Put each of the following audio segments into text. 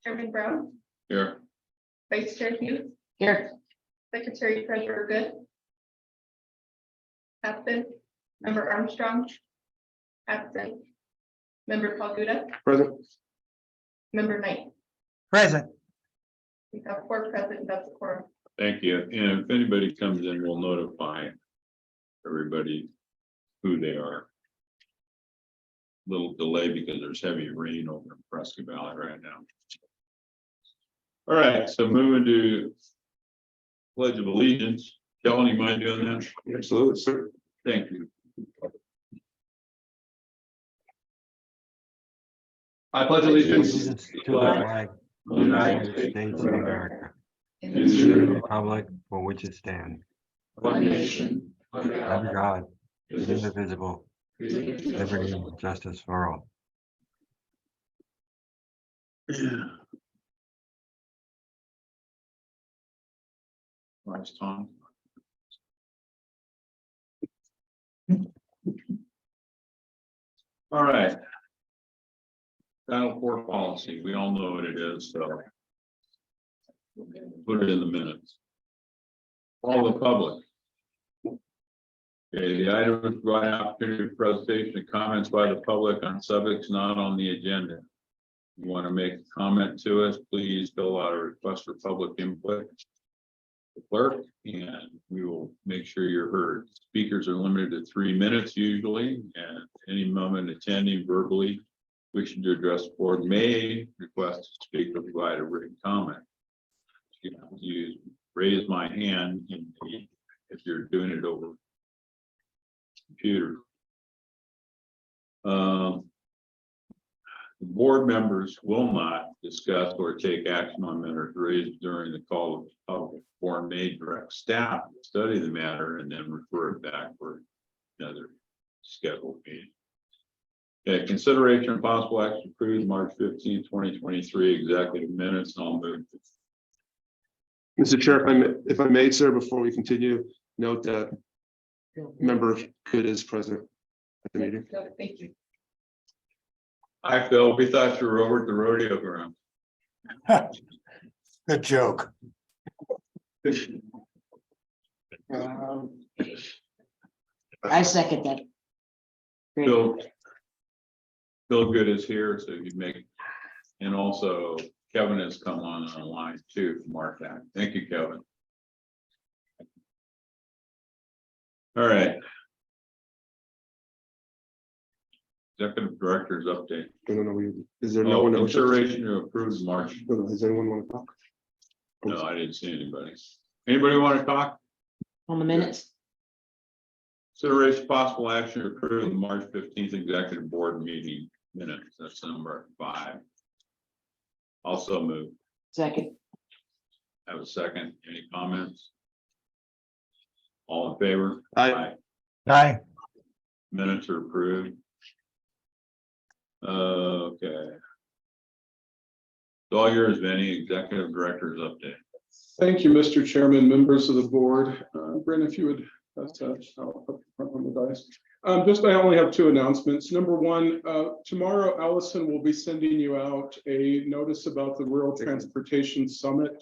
Chairman Brown, Here. Vice Chair Hughes, Here. Secretary Treasurer Good. Absent. Member Armstrong. Absent. Member Paluda. Present. Member Knight. Present. We have 4 present, that's a quorum. Thank you. And if anybody comes in, we'll notify everybody who they are. Little delay because there's heavy rain over in Prescott Valley right now. All right, so moving to Pledge of Allegiance. Kellen, you mind doing that? Absolutely, sir. Thank you. I pledge allegiance To the flag of the United States of America, to and to the the republic for which it stands, one nation, under God, indivisible, liberty and justice for all. Nice, Tom. All right. Title IV policy, we all know what it is, so. Put it in the minutes. All the public. Okay, the item is provide opportunity for presentation and comments by the public on subjects not on the agenda. You want to make a comment to us, please fill out a request for public input. The clerk, and we will make sure you're heard. Speakers are limited to 3 minutes usually, and any moment attending verbally wishing to address the board may request to speak or provide a written comment. You know, use raise my hand if you're doing it over computer. The board members will not discuss or take action on matters raised during the call of public or may direct staff to study the matter and then refer it back for another scheduled meeting. Okay, consideration of possible action approved March 15, 2023 executive minutes, and I'll move. Mr. Chair, if I may, sir, before we continue, note that member Good is present at the meeting. Thank you. Hi, Phil. We thought you were over at the rodeo ground. Good joke. I second that. Great. Phil Good is here, so you make, and also Kevin has come on line too from our town. Thank you, Kevin. All right. Executive Director's update. Is there no one else? Consideration to approve March. Does anyone want to talk? No, I didn't see anybody. Anybody want to talk? On the minutes. Consideration possible action to approve the March 15th executive board meeting minutes. That's number 5. Also move. Second. Have a second. Any comments? All in favor? Aye. Aye. Minutes are approved. Okay. It's all yours, Vinny. Executive Director's update. Thank you, Mr. Chairman, members of the board. Brent, if you would, I'll put front on the dice. I only have 2 announcements. Number 1, tomorrow Allison will be sending you out a notice about the Rural Transportation Summit.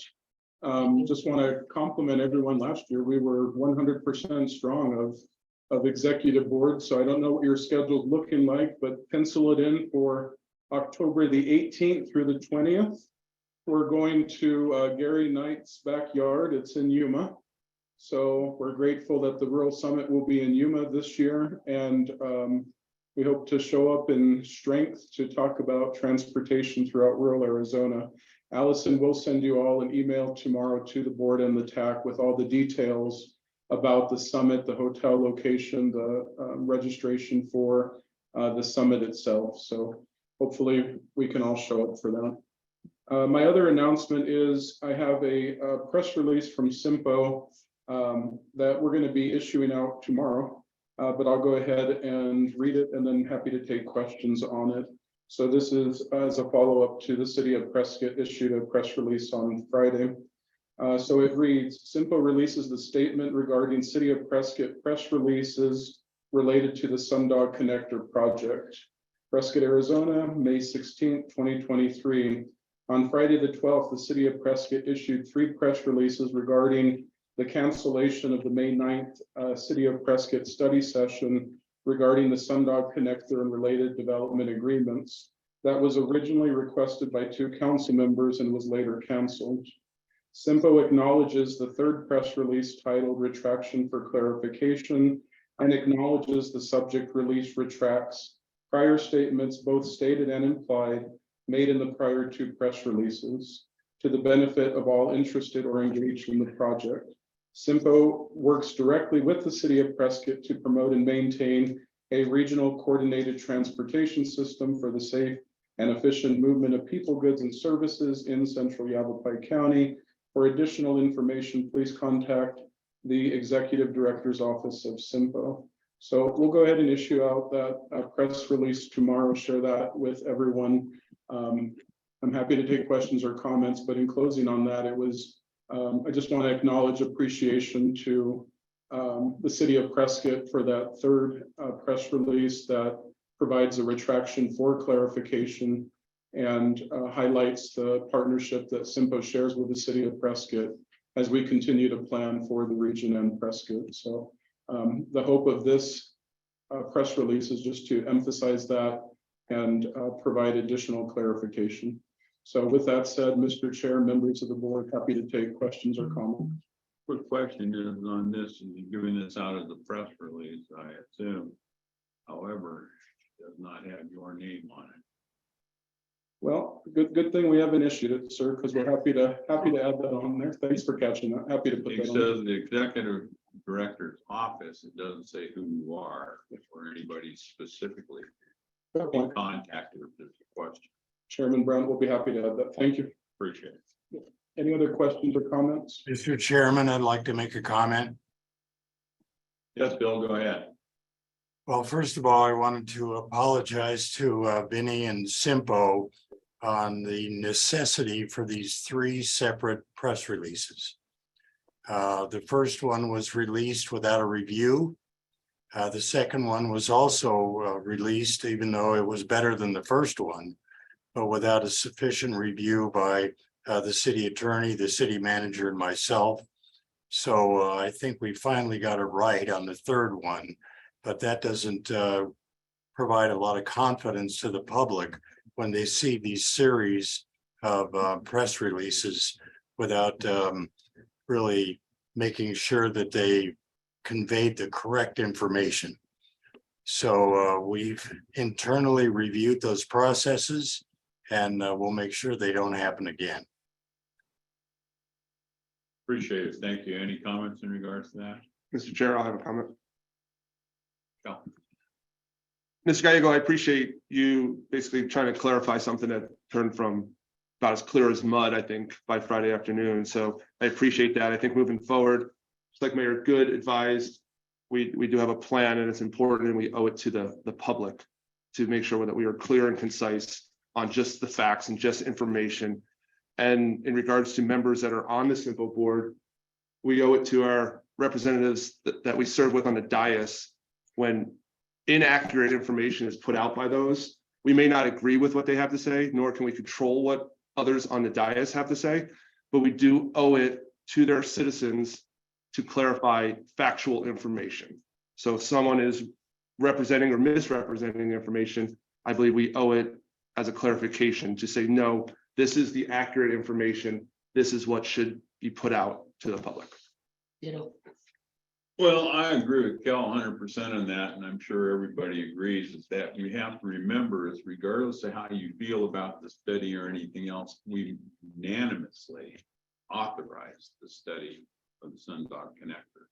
Just want to compliment everyone. Last year we were 100% strong of executive board, so I don't know what your schedule is looking like, but pencil it in for October the 18th through the 20th. We're going to Gary Knight's backyard. It's in Yuma. So we're grateful that the Rural Summit will be in Yuma this year. And we hope to show up in strength to talk about transportation throughout rural Arizona. Allison will send you all an email tomorrow to the board and the TAC with all the details about the summit, the hotel location, the registration for the summit itself. So hopefully we can all show up for that. My other announcement is I have a press release from CYMPO that we're going to be issuing out tomorrow, but I'll go ahead and read it and then happy to take questions on it. So this is as a follow-up to the city of Prescott issued a press release on Friday. So it reads, CYMPO releases the statement regarding city of Prescott press releases related to the Sundog Connector project. Prescott, Arizona, May 16, 2023. On Friday, the 12th, the city of Prescott issued 3 press releases regarding the cancellation of the May 9th City of Prescott study session regarding the Sundog Connector and related development agreements that was originally requested by 2 council members and was later canceled. CYMPO acknowledges the 3rd press release titled Retraction for Clarification and acknowledges the subject release retracts prior statements, both stated and implied, made in the prior 2 press releases to the benefit of all interested or engaged in the project. CYMPO works directly with the city of Prescott to promote and maintain a regional coordinated transportation system for the safe and efficient movement of people, goods, and services in central Yavapai County. For additional information, please contact the Executive Director's Office of CYMPO. So we'll go ahead and issue out that press release tomorrow, share that with everyone. I'm happy to take questions or comments, but in closing on that, it was, I just want to acknowledge appreciation to the city of Prescott for that 3rd press release that provides a retraction for clarification and highlights the partnership that CYMPO shares with the city of Prescott as we continue to plan for the region and Prescott. So the hope of this press release is just to emphasize that and provide additional clarification. So with that said, Mr. Chair, members of the board, happy to take questions or comments. Quick question is on this, and you're giving this out as a press release, I assume. However, it does not have your name on it. Well, good thing we haven't issued it, sir, because we're happy to add that on there. Thanks for catching that. Happy to put It that on. says the executive director's office. It doesn't say who you are or anybody specifically. Fair Be point. contacted if there's a question. Chairman Brown will be happy to add that. Thank you. Appreciate it. Any other questions or comments? Mr. Chairman, I'd like to make a comment. Yes, Bill, go ahead. Well, first of all, I wanted to apologize to Vinnie and CYMPO on the necessity for these 3 separate press releases. The first one was released without a review. The second one was also released, even though it was better than the first one, but without a sufficient review by the city attorney, the city manager, and myself. So I think we finally got it right on the 3rd one, but that doesn't provide a lot of confidence to the public when they see these series of press releases without really making sure that they conveyed the correct information. So we've internally reviewed those processes, and we'll make sure they don't happen again. Appreciate it. Thank you. Any comments in regards to that? Mr. Chair, I'll have a comment. Go. Mr. Gallego, I appreciate you basically trying to clarify something that turned from about as clear as mud, I think, by Friday afternoon. So I appreciate that. I think moving forward, just like Mayor Good advised, we do have a plan, and it's important, and we owe it to the public to make sure that we are clear and concise on just the facts and just information. And in regards to members that are on the CYMPO board, we owe it to our representatives that we serve with on the dais. When inaccurate information is put out by those, we may not agree with what they have to say, nor can we control what others on the dais have to say, but we do owe it to their citizens to clarify factual information. So if someone is representing or misrepresenting information, I believe we owe it as a clarification to say, no, this is the accurate information. This is what should be put out to the public. You know, Well, I agree with Cal 100% on that, and I'm sure everybody agrees, is that we have to remember is regardless of how you feel about the study or anything else, we unanimously authorized the study of the Sundog Connector.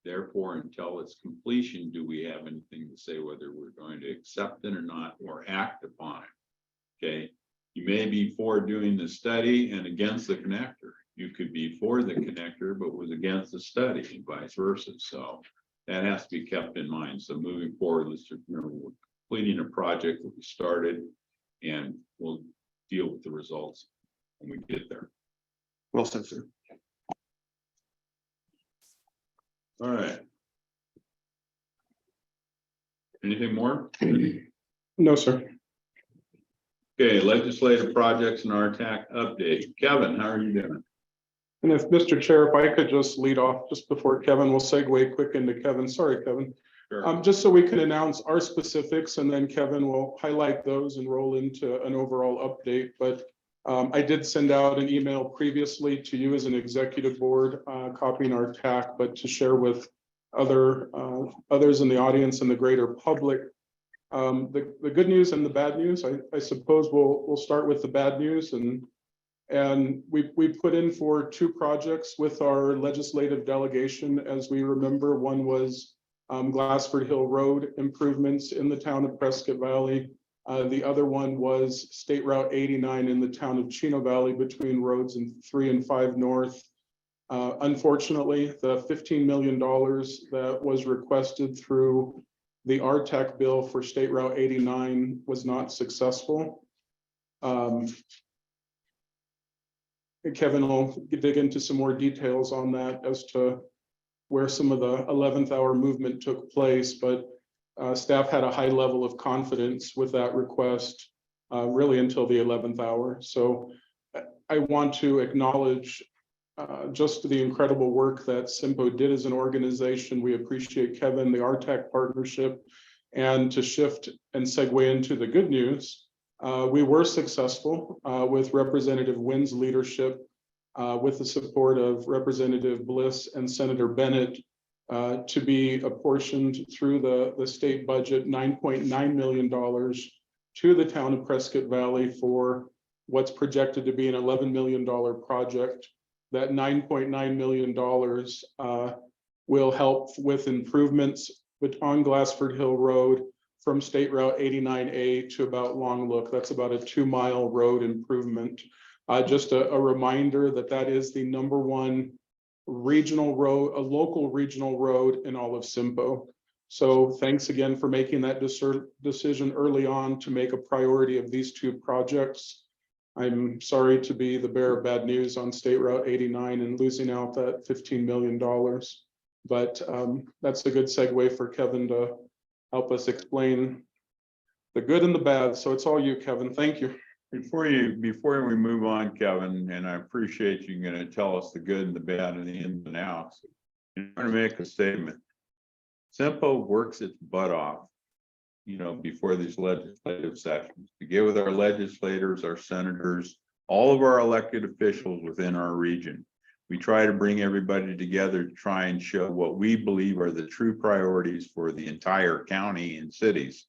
Therefore, until its completion, do we have anything to say whether we're going to accept it or not, or act upon it? Okay, you may be for doing the study and against the connector. You could be for the connector, but was against the study and vice versa. So that has to be kept in mind. So moving forward, we're completing a project that we started, and we'll deal with the results when we get there. Well said, sir. All right. Anything more? No, sir. Okay, legislative projects and RTAC update. Kevin, how are you doing? And if Mr. Chair, if I could just lead off just before Kevin, we'll segue quick into Kevin. Sorry, Kevin. Sure. Just so we can announce our specifics and then Kevin will highlight those and roll into an overall update. But I did send out an email previously to you as an executive board, copying our TAC, but to share with others in the audience and the greater public. The good news and the bad news, I suppose we'll start with the bad news and we put in for 2 projects with our legislative delegation. As we remember, one was Glassford Hill Road improvements in the town of Prescott Valley. The other one was State Route 89 in the town of Chino Valley between roads 3 and 5 north. Unfortunately, the $15 million that was requested through the RTAC bill for State Route 89 was not successful. Kevin will dig into some more details on that as to where some of the 11th hour movement took place, but staff had a high level of confidence with that request really until the 11th hour. So I want to acknowledge just the incredible work that CYMPO did as an organization. We appreciate Kevin, the RTAC partnership, and to shift and segue into the good news. We were successful with Representative Wynn's leadership, with the support of Representative Bliss and Senator Bennett, to be apportioned through the state budget $9.9 million to the town of Prescott Valley for what's projected to be an $11 million project. That $9.9 million will help with improvements on Glassford Hill Road from State Route 89A to about Long Look. That's about a 2-mile road improvement. Just a reminder that is the #1 regional road, a local regional road in all of CYMPO. So thanks again for making that decision early on to make a priority of these 2 projects. I'm sorry to be the bearer of bad news on State Route 89 and losing out that $15 million. But that's a good segue for Kevin to help us explain the good and the bad. So it's all you, Kevin. Thank you. Before we move on, Kevin, and I appreciate you going to tell us the good and the bad and the ins and outs. I'm going to make a statement. CYMPO works its butt off, before these legislative sessions to get with our legislators, our senators, all of our elected officials within our region. We try to bring everybody together to try and show what we believe are the true priorities for the entire county and cities.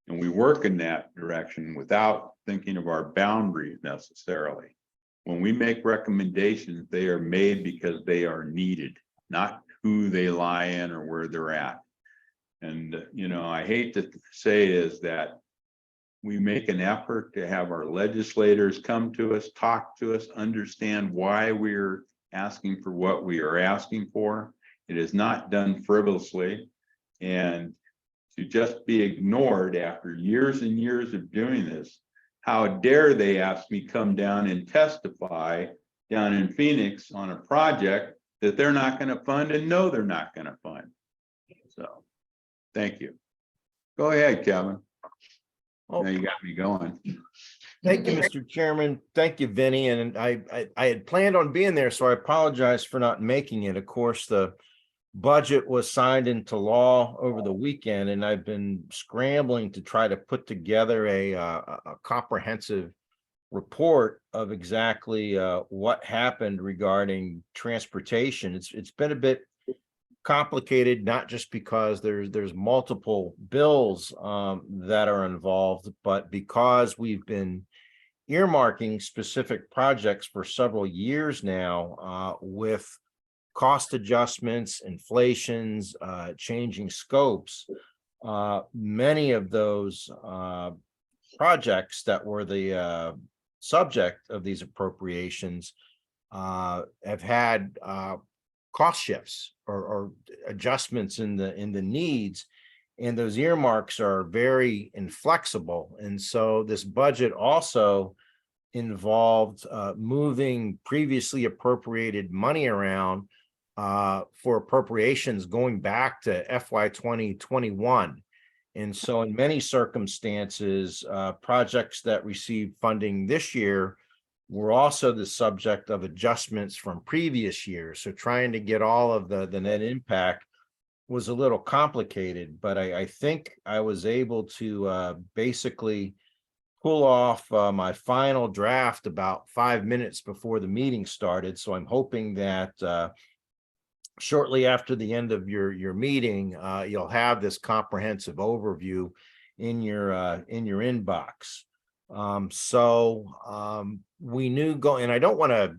And we work in that direction without thinking of our boundaries necessarily. When we make recommendations, they are made because they are needed, not who they lie in or where they're at. And, I hate to say is that we make an effort to have our legislators come to us, talk to us, understand why we're asking for what we are asking for. It is not done frivolously, and to just be ignored after years and years of doing this. How dare they ask me come down and testify down in Phoenix on a project that they're not going to fund and know they're not going to fund. So thank you. Go ahead, Kevin. Oh. Now you got me going. Thank you, Mr. Chairman. Thank you, Vinny. And I had planned on being there, so I apologize for not making it. Of course, the budget was signed into law over the weekend, and I've been scrambling to try to put together a comprehensive report of exactly what happened regarding transportation. It's been a bit complicated, not just because there's multiple bills that are involved, but because we've been earmarking specific projects for several years now with cost adjustments, inflations, changing scopes. Many of those projects that were the subject of these appropriations have had cost shifts or adjustments in the needs, and those earmarks are very inflexible. And so this budget also involved moving previously appropriated money around for appropriations going back to FY 2021. And so in many circumstances, projects that received funding this year were also the subject of adjustments from previous years. So trying to get all of the net impact was a little complicated, but I think I was able to basically pull off my final draft about 5 minutes before the meeting started. So I'm hoping that shortly after the end of your meeting, you'll have this comprehensive overview in your inbox. We knew and I don't want to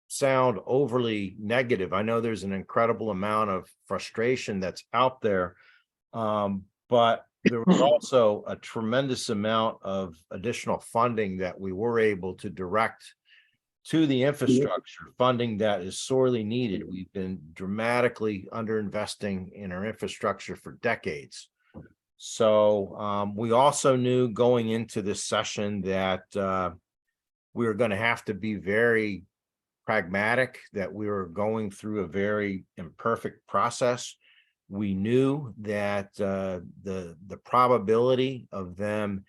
sound overly negative. I know there's an incredible amount of frustration that's out there. But there was also a tremendous amount of additional funding that we were able to direct to the infrastructure, funding that is sorely needed. We've been dramatically underinvesting in our infrastructure for decades. So we also knew going into this session that we were going to have to be very pragmatic, that we were going through a very imperfect process. We knew that the probability of them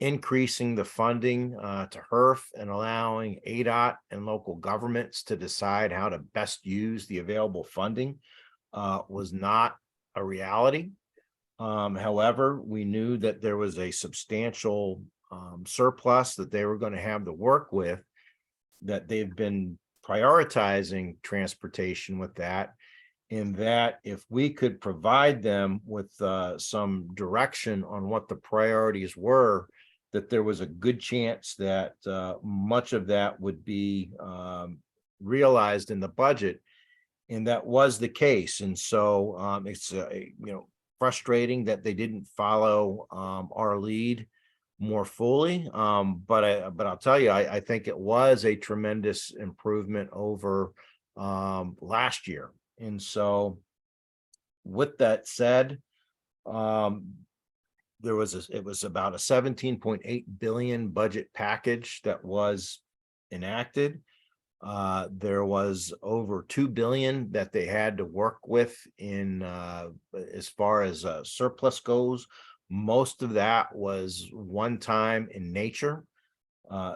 increasing the funding to HERF and allowing ADOT and local governments to decide how to best use the available funding was not a reality. However, we knew that there was a substantial surplus that they were going to have to work with, that they've been prioritizing transportation with that, in that if we could provide them with some direction on what the priorities were, that there was a good chance that much of that would be realized in the budget. And that was the case. And so it's frustrating that they didn't follow our lead more fully. But I'll tell you, I think it was a tremendous improvement over last year. And so with that said, it was about a 17.8 billion budget package that was enacted. There was over 2 billion that they had to work with in as far as surplus goes. Most of that was one time in nature.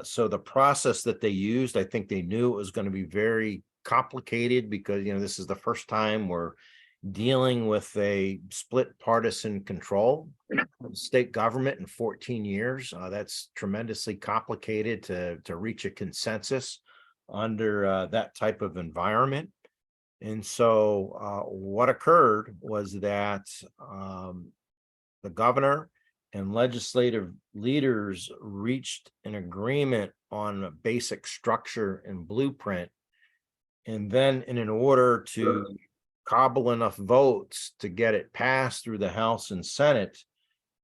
So the process that they used, I think they knew it was going to be very complicated, because this is the first time we're dealing with a split partisan control of state government in 14 years. That's tremendously complicated to reach a consensus under that type of environment. And so what occurred was that the governor and legislative leaders reached an agreement on a basic structure and blueprint. And then in order to cobble enough votes to get it passed through the House and Senate,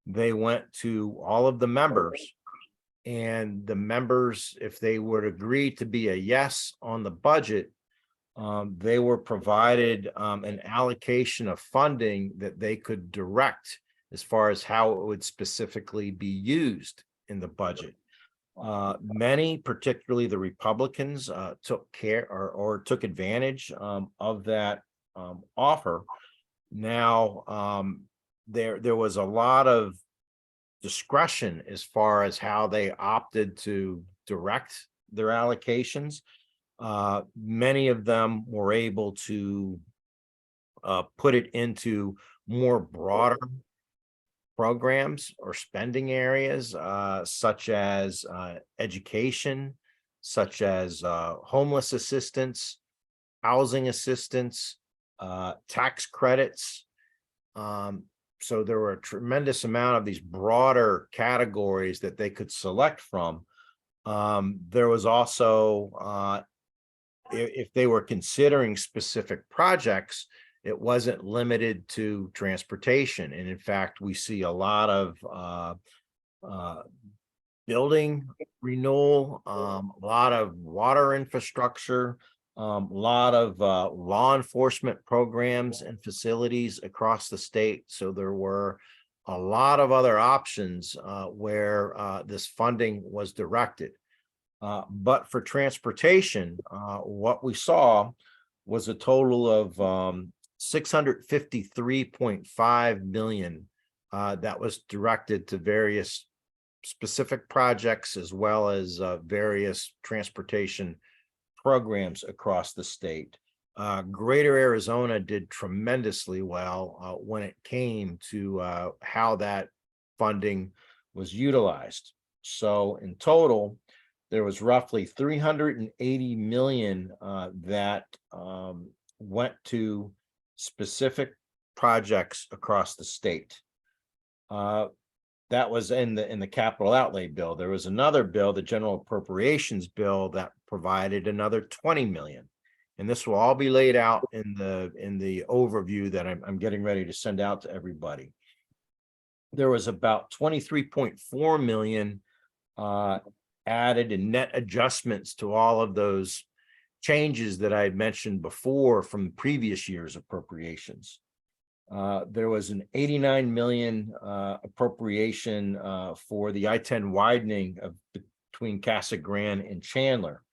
they went to all of the members, and the members, if they would agree to be a yes on the budget, they were provided an allocation of funding that they could direct as far as how it would specifically be used in the budget. Many, particularly the Republicans, took care or took advantage of that offer. Now, there was a lot of discretion as far as how they opted to direct their allocations. Many of them were able to put it into more broader programs or spending areas, such as education, such as homeless assistance, housing assistance, tax credits. So there were a tremendous amount of these broader categories that they could select from. There was also, if they were considering specific projects, it wasn't limited to transportation. And in fact, we see a lot of building renewal, a lot of water infrastructure, a lot of law enforcement programs and facilities across the state. So there were a lot of other options where this funding was directed. But for transportation, what we saw was a total of $653.5 million that was directed to various specific projects as well as various transportation programs across the state. Greater Arizona did tremendously well when it came to how that funding was utilized. So in total, there was roughly 380 million that went to specific projects across the state. That was in the capital outlay bill. There was another bill, the general appropriations bill, that provided another 20 million. And this will all be laid out in the overview that I'm getting ready to send out to everybody. There was about 23.4 million added in net adjustments to all of those changes that I had mentioned before from previous year's appropriations. There was an 89 million appropriation for the I-10 widening between Casa Grande and Chandler.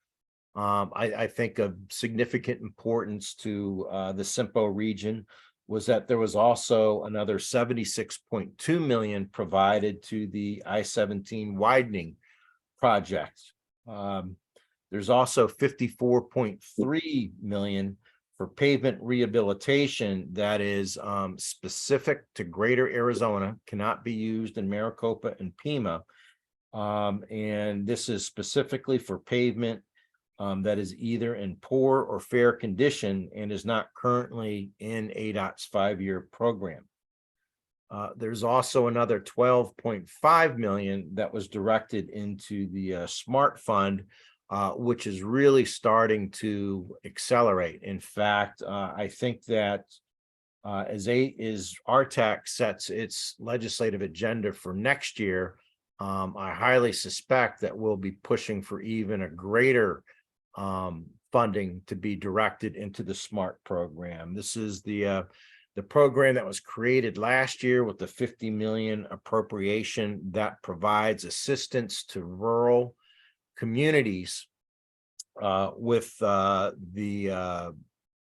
I think of significant importance to the CYMPO region was that there was also another 76.2 million provided to the I-17 widening project. There's also 54.3 million for pavement rehabilitation that is specific to Greater Arizona, cannot be used in Maricopa and Pima. And this is specifically for pavement that is either in poor or fair condition and is not currently in ADOT's 5-year program. There's also another 12.5 million that was directed into the SMART fund, which is really starting to accelerate. In fact, I think that as RTAC sets its legislative agenda for next year, I highly suspect that we'll be pushing for even a greater funding to be directed into the SMART program. This is the program that was created last year with the 50 million appropriation that provides assistance to rural communities with the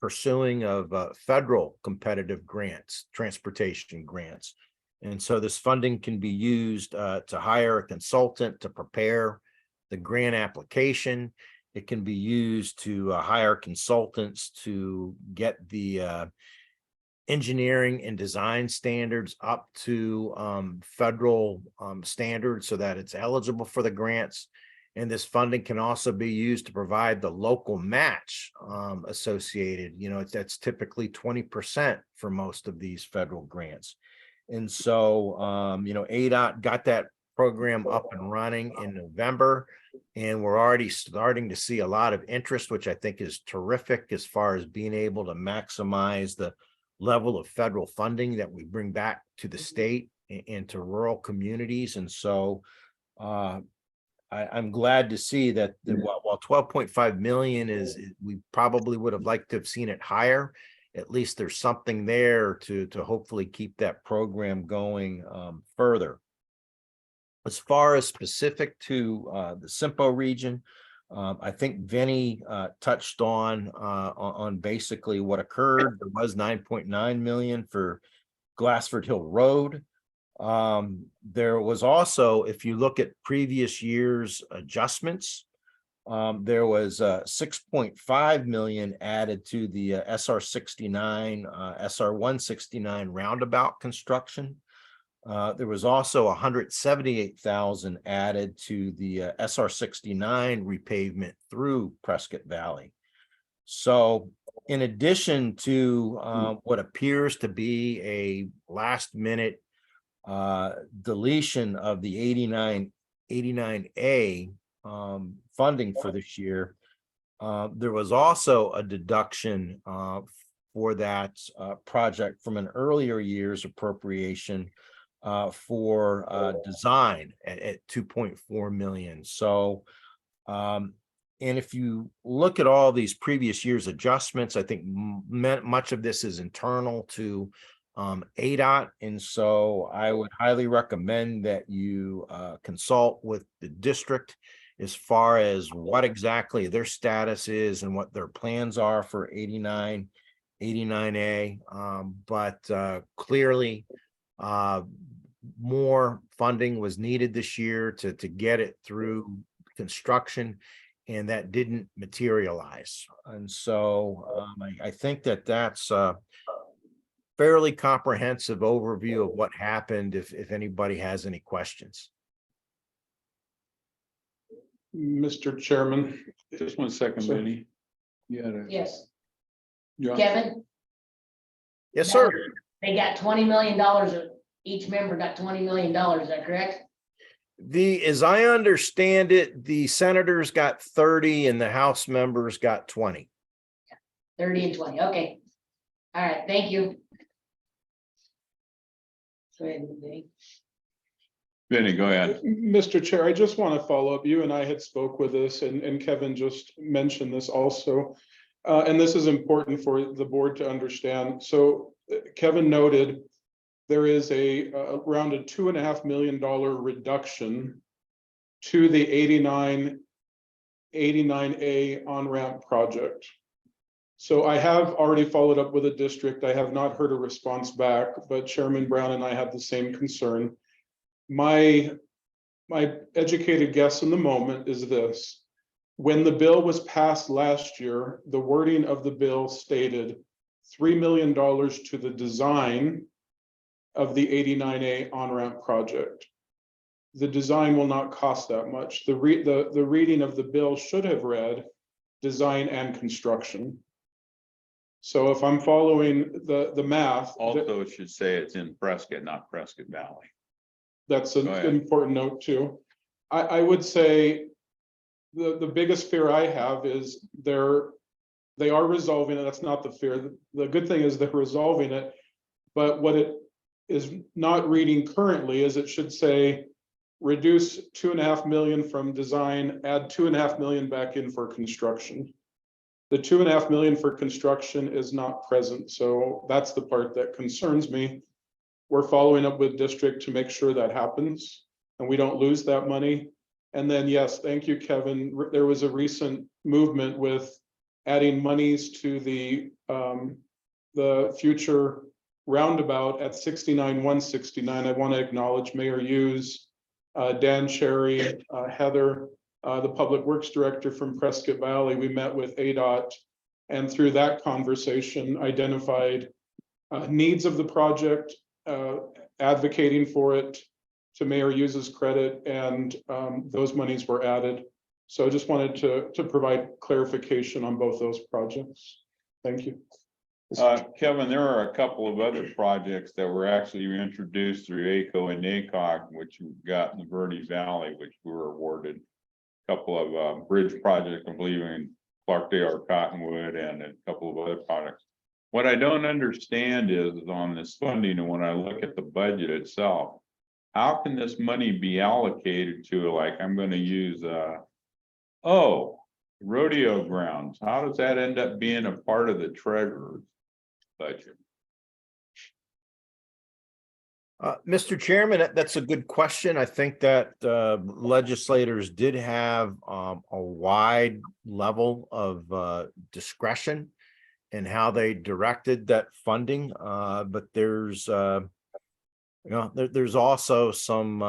pursuing of federal competitive grants, transportation grants. And so this funding can be used to hire a consultant to prepare the grant application. It can be used to hire consultants to get the engineering and design standards up to federal standards so that it's eligible for the grants. And this funding can also be used to provide the local match associated. You know, that's typically 20% for most of these federal grants. And so, you know, ADOT got that program up and running in November, and we're already starting to see a lot of interest, which I think is terrific as far as being able to maximize the level of federal funding that we bring back to the state and to rural communities. And so I'm glad to see that while 12.5 million is, we probably would have liked to have seen it higher. At least there's something there to hopefully keep that program going further. As far as specific to the CYMPO region, I think Vinny touched on basically what occurred. There was 9.9 million for Glassford Hill Road. There was also, if you look at previous years' adjustments, there was 6.5 million added to the SR 69, SR 169 roundabout construction. There was also 178,000 added to the SR 69 repavement through Prescott Valley. So in addition to what appears to be a last minute deletion of the 89A funding for this year, there was also a deduction for that project from an earlier year's appropriation for design at 2.4 million. So and if you look at all these previous years' adjustments, I think much of this is internal to ADOT. And so I would highly recommend that you consult with the district as far as what exactly their status is and what their plans are for 89A. But clearly, more funding was needed this year to get it through construction, and that didn't materialize. And so I think that that's a fairly comprehensive overview of what happened, if anybody has any questions. Mr. Chairman. Just 1 second, Sir. Benny. Yeah. Yes, Yeah. Kevin, Yes, sir. they got $20 million, each member got $20 million, is that correct? As I understand it, the senators got 30 and the House members got 20. 30 and 20, okay. All right, thank you. Go ahead, Vinny. Benny, go ahead. Mr. Chair, I just want to follow up. You and I had spoke with this, and Kevin just mentioned this also. And this is important for the board to understand. So Kevin noted there is around a $2.5 million reduction to the 89A on-ramp project. So I have already followed up with a district. I have not heard a response back, but Chairman Brown and I have the same concern. My educated guess in the moment is this: when the bill was passed last year, the wording of the bill stated $3 million to the design of the 89A on-ramp project. The design will not cost that much. The reading of the bill should have read design and construction. So if I'm following the math. Also, it should say it's in Prescott, not Prescott Valley. That's an important note too. I would say the biggest fear I have is they are resolving it. That's not the fear. The good thing is they're resolving it. But what it is not reading currently is it should say reduce $2.5 million from design, add $2.5 million back in for construction. The $2.5 million for construction is not present. So that's the part that concerns me. We're following up with district to make sure that happens and we don't lose that money. And then, yes, thank you, Kevin. There was a recent movement with adding monies to the future roundabout at 69-169. I want to acknowledge Mayor Hughes, Dan Cherry, Heather, the Public Works Director from Prescott Valley. We met with ADOT, and through that conversation identified needs of the project, advocating for it to Mayor Hughes's credit, and those monies were added. So I just wanted to provide clarification on both those projects. Thank you. Kevin, there are a couple of other projects that were actually introduced through ACO and NACOG, which we got in the Verde Valley, which we were awarded. A couple of bridge projects, I believe, in Clarkdale or Cottonwood, and a couple of other projects. What I don't understand is on this funding, and when I look at the budget itself, how can this money be allocated to, like, I'm going to use rodeo grounds? How does that end up being a part of the treasurer's budget? Mr. Chairman, that's a good question. I think that legislators did have a wide level of discretion in how they directed that funding, but there's there's also some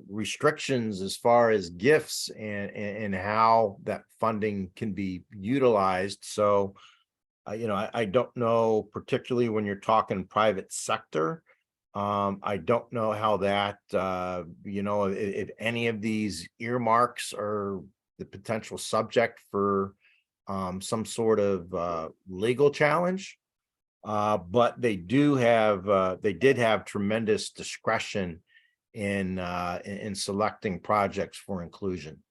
restrictions as far as gifts and how that funding can be utilized. So, I don't know, particularly when you're talking private sector. I don't know how that, if any of these earmarks are the potential subject for some sort of legal challenge. But they did have tremendous discretion in selecting projects for inclusion.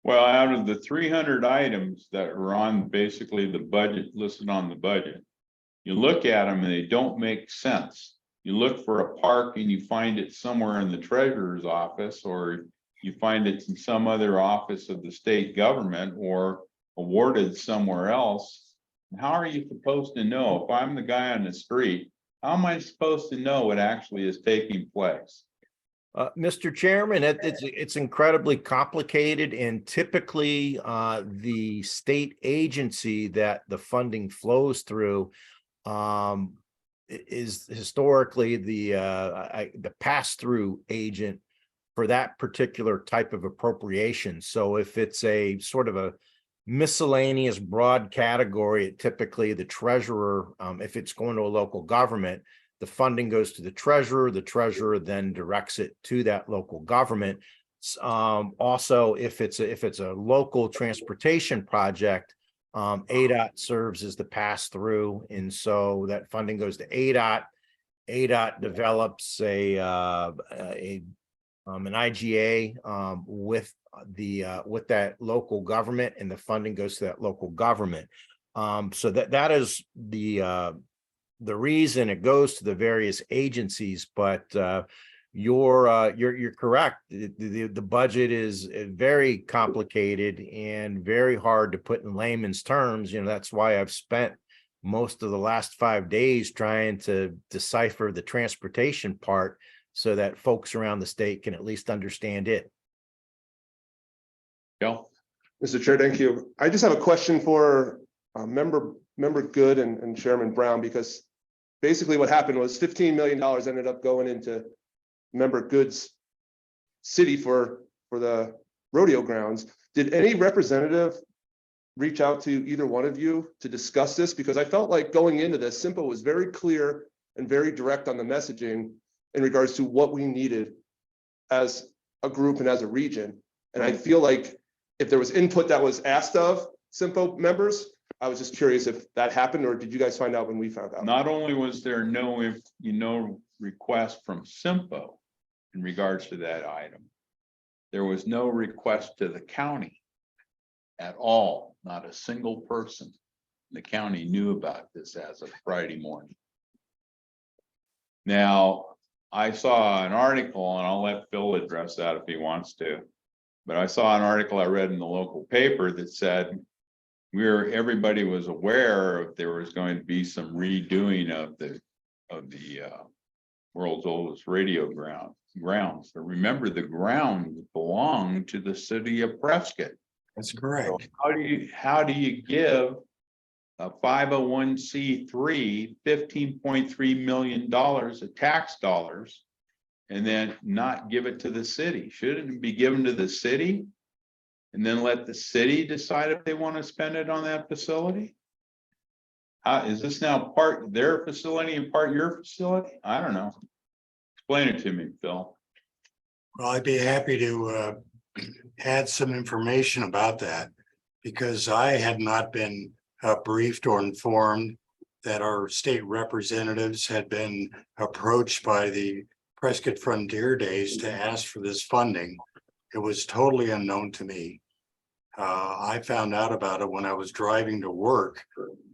Well, out of the 300 items that are on basically the budget listed on the budget, you look at them and they don't make sense. You look for a park and you find it somewhere in the treasurer's office, or you find it in some other office of the state government, or awarded somewhere else. How are you supposed to know? If I'm the guy on the street, how am I supposed to know what actually is taking place? Mr. Chairman, it's incredibly complicated, and typically the state agency that the funding flows through is historically the pass-through agent for that particular type of appropriation. So if it's a sort of a miscellaneous broad category, typically the treasurer, if it's going to a local government, the funding goes to the treasurer then directs it to that local government. Also, if it's a local transportation project, ADOT serves as the pass-through, and so that funding goes to ADOT. ADOT develops an IGA with that local government, and the funding goes to that local government. So that is the reason it goes to the various agencies, but you're correct. The budget is very complicated and very hard to put in layman's terms. That's why I've spent most of the last 5 days trying to decipher the transportation part so that folks around the state can at least understand it. Bill? Mr. Chair, thank you. I just have a question for member Good and Chairman Brown, because basically what happened was $15 million ended up going into member Good's city for the rodeo grounds. Did any representative reach out to either one of you to discuss this? Because I felt like going into this, CYMPO was very clear and very direct on the messaging in regards to what we needed as a group and as a region. And I feel like if there was input that was asked of CYMPO members, I was just curious if that happened, or did you guys find out when we found out? Not only was there no request from CYMPO in regards to that item, there was no request to the county at all. Not a single person in the county knew about this as of Friday morning. Now, I saw an article, and I'll let Phil address that if he wants to, but I saw an article I read in the local paper that said everybody was aware of there was going to be some redoing of the world's oldest radio grounds. But remember, the ground belonged to the city of Prescott. That's correct. So how do you give a 501c3 $15.3 million of tax dollars and then not give it to the city? Shouldn't it be given to the city and then let the city decide if they want to spend it on that facility? Is this now part their facility and part your facility? I don't know. Explain it to me, Phil. Well, I'd be happy to add some information about that, because I had not been briefed or informed that our state representatives had been approached by the Prescott Frontier Days to ask for this funding. It was totally unknown to me. I found out about it when I was driving to work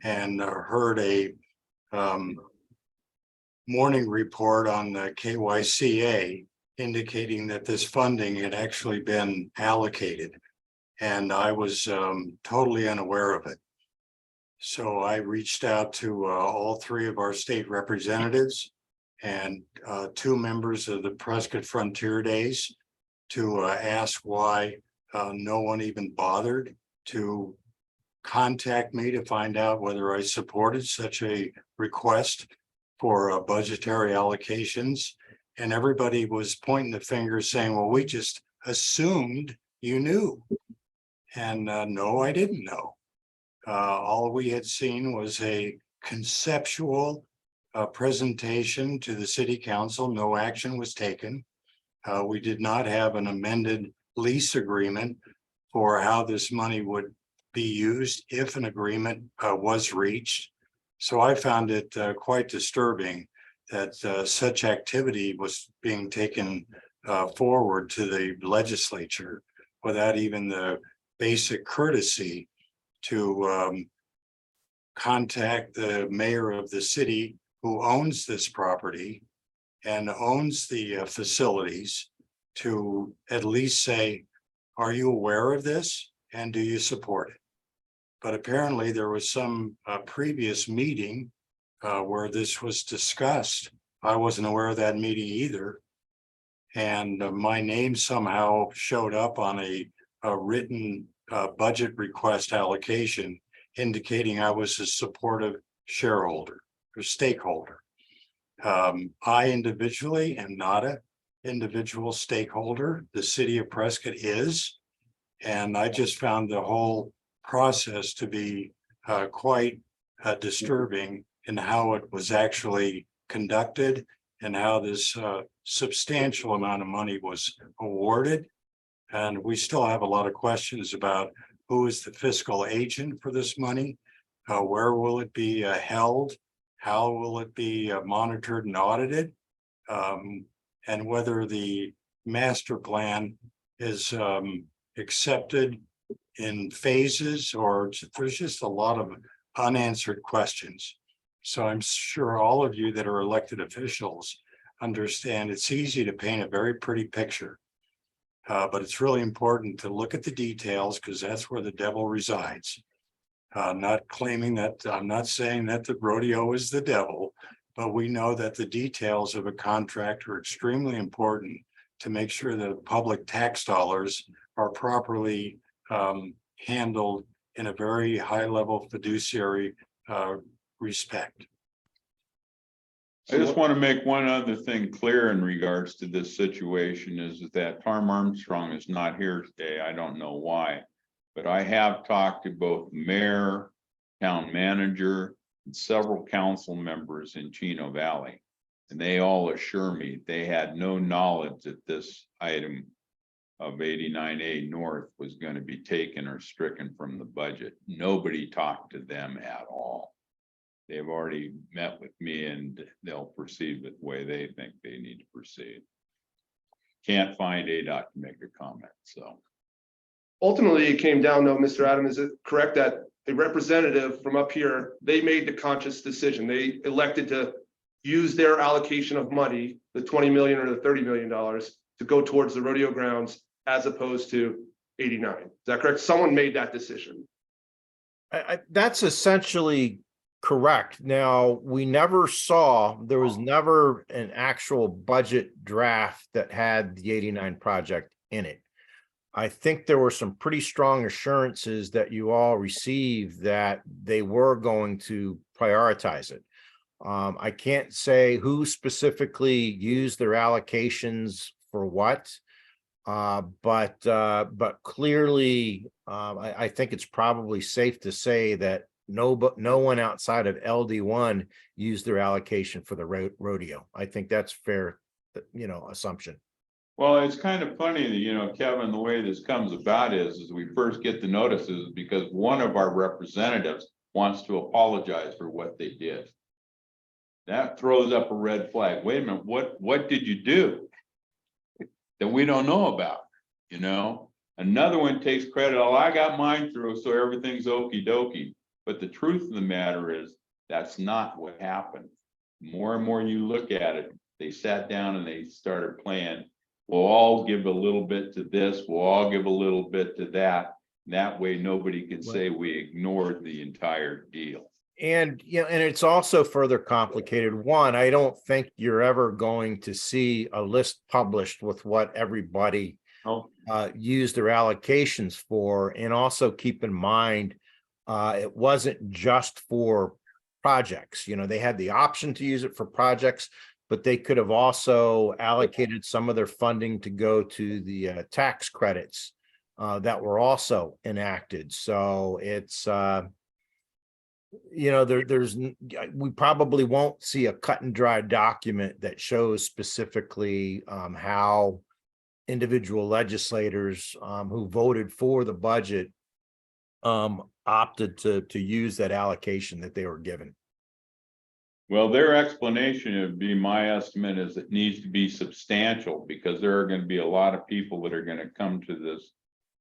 and heard a morning report on the KYCA indicating that this funding had actually been allocated. And I was totally unaware of it. So I reached out to all three of our state representatives and 2 members of the Prescott Frontier Days to ask why no one even bothered to contact me to find out whether I supported such a request for budgetary allocations. And everybody was pointing the finger saying, well, we just assumed you knew. And no, I didn't know. All we had seen was a conceptual presentation to the city council. No action was taken. We did not have an amended lease agreement for how this money would be used if an agreement was reached. So I found it quite disturbing that such activity was being taken forward to the legislature without even the basic courtesy to contact the mayor of the city who owns this property and owns the facilities to at least say, are you aware of this and do you support it? But apparently there was some previous meeting where this was discussed. I wasn't aware of that meeting either. And my name somehow showed up on a written budget request allocation indicating I was a supportive shareholder or stakeholder. I individually am not a individual stakeholder. The city of Prescott is. And I just found the whole process to be quite disturbing in how it was actually conducted and how this substantial amount of money was awarded. And we still have a lot of questions about who is the fiscal agent for this money? Where will it be held? How will it be monitored and audited? And whether the master plan is accepted in phases, or there's just a lot of unanswered questions. So I'm sure all of you that are elected officials understand it's easy to paint a very pretty picture. But it's really important to look at the details, because that's where the devil resides. Not claiming that, I'm not saying that the rodeo is the devil, but we know that the details of a contract are extremely important to make sure that public tax dollars are properly handled in a very high level fiduciary respect. I just want to make one other thing clear in regards to this situation is that Tom Armstrong is not here today. I don't know why, but I have talked to both mayor, town manager, and several council members in Chino Valley. And they all assure me they had no knowledge that this item of 89A North was going to be taken or stricken from the budget. Nobody talked to them at all. They've already met with me and they'll proceed with the way they think they need to proceed. Can't find ADOT to make a comment, so. Ultimately, it came down though, Mr. Adam, is it correct that a representative from up here, they made the conscious decision, they elected to use their allocation of money, the 20 million or the $30 million, to go towards the rodeo grounds as opposed to 89. Is that correct? Someone made that decision. That's essentially correct. Now, we never saw, there was never an actual budget draft that had the 89 project in it. I think there were some pretty strong assurances that you all received that they were going to prioritize it. I can't say who specifically used their allocations for what, but clearly, I think it's probably safe to say that no one outside of LD1 used their allocation for the rodeo. I think that's fair, assumption. Well, it's kind of funny that, Kevin, the way this comes about is we first get the notices because one of our representatives wants to apologize for what they did. That throws up a red flag. Wait a minute, what did you do that we don't know about? Another one takes credit. Oh, I got mine through, so everything's okie dokie. But the truth of the matter is that's not what happened. More and more you look at it, they sat down and they started playing. We'll all give a little bit to this. We'll all give a little bit to that. That way, nobody can say we ignored the entire deal. And, and it's also further complicated. One, I don't think you're ever going to see a list published with what everybody used their allocations for. And also keep in mind, it wasn't just for projects. They had the option to use it for projects, but they could have also allocated some of their funding to go to the tax credits that were also enacted. So it's, we probably won't see a cut and dry document that shows specifically how individual legislators who voted for the budget opted to use that allocation that they were given. Well, their explanation would be, my estimate is it needs to be substantial because there are going to be a lot of people that are going to come to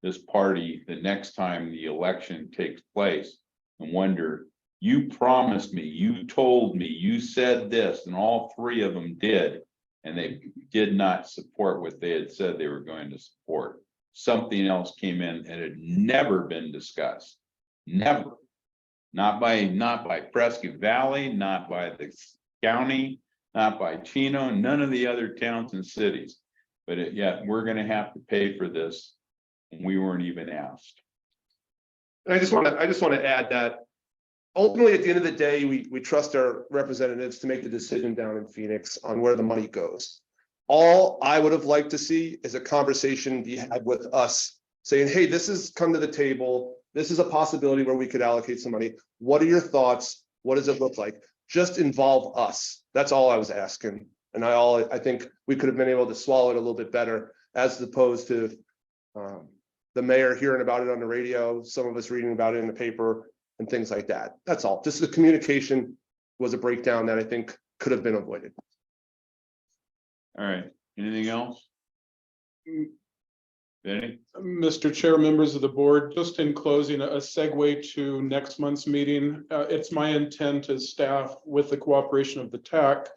this party the next time the election takes place and wonder, you promised me, you told me, you said this, and all three of them did, and they did not support what they had said they were going to support. Something else came in and had never been discussed. Never. Not by Prescott Valley, not by the county, not by Chino, none of the other towns and cities. But yet we're going to have to pay for this, and we weren't even asked. And I just want to add that ultimately, at the end of the day, we trust our representatives to make the decision down in Phoenix on where the money goes. All I would have liked to see is a conversation be had with us saying, hey, this has come to the table. This is a possibility where we could allocate some money. What are your thoughts? What does it look like? Just involve us. That's all I was asking. And I think we could have been able to swallow it a little bit better as opposed to the mayor hearing about it on the radio, some of us reading about it in the paper and things like that. That's all. Just the communication was a breakdown that I think could have been avoided. All right, anything else? Benny? Mr. Chair, members of the board, just in closing, a segue to next month's meeting. It's my intent as staff, with the cooperation of the TAC,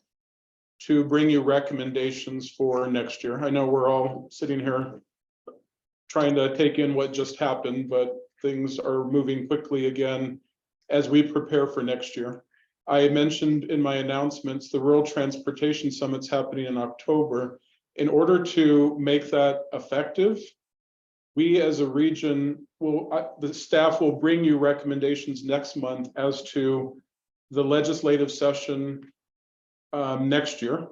to bring you recommendations for next year. I know we're all sitting here trying to take in what just happened, but things are moving quickly again as we prepare for next year. I mentioned in my announcements, the Rural Transportation Summit's happening in October. In order to make that effective, we as a region the staff will bring you recommendations next month as to the legislative session next year.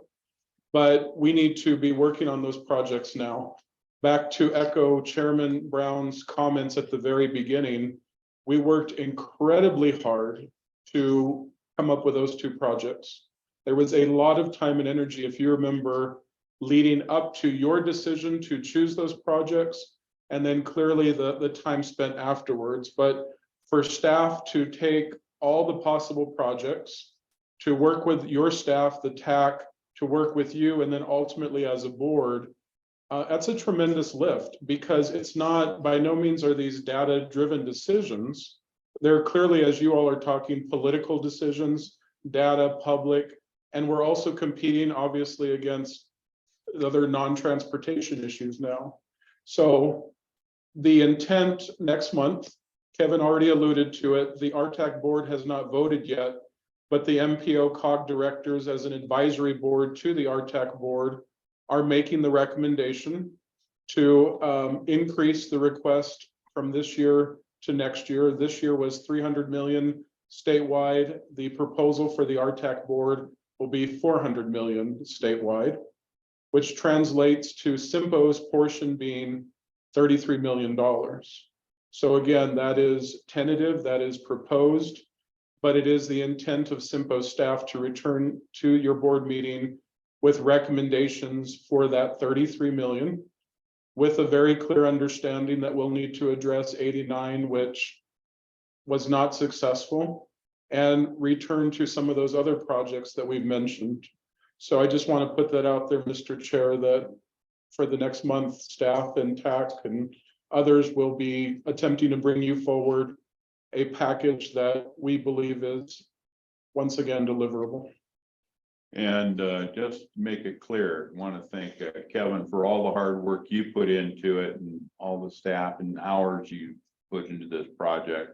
But we need to be working on those projects now. Back to echo Chairman Brown's comments at the very beginning, we worked incredibly hard to come up with those two projects. There was a lot of time and energy, if you remember, leading up to your decision to choose those projects, and then clearly the time spent afterwards. But for staff to take all the possible projects, to work with your staff, the TAC, to work with you, and then ultimately as a board, that's a tremendous lift, because it's not, by no means are these data-driven decisions. They're clearly, as you all are talking, political decisions, data, public, and we're also competing obviously against other non-transportation issues now. So the intent next month, Kevin already alluded to it, the RTAC board has not voted yet, but the MPO COG directors as an advisory board to the RTAC board are making the recommendation to increase the request from this year to next year. This year was 300 million statewide. The proposal for the RTAC board will be 400 million statewide, which translates to CYMPO's portion being $33 million. So again, that is tentative, that is proposed, but it is the intent of CYMPO staff to return to your board meeting with recommendations for that 33 million, with a very clear understanding that we'll need to address 89, which was not successful, and return to some of those other projects that we've mentioned. So I just want to put that out there, Mr. Chair, that for the next month, staff and TAC and others will be attempting to bring you forward a package that we believe is once again deliverable. And just to make it clear, I want to thank Kevin for all the hard work you put into it and all the staff and hours you put into this project.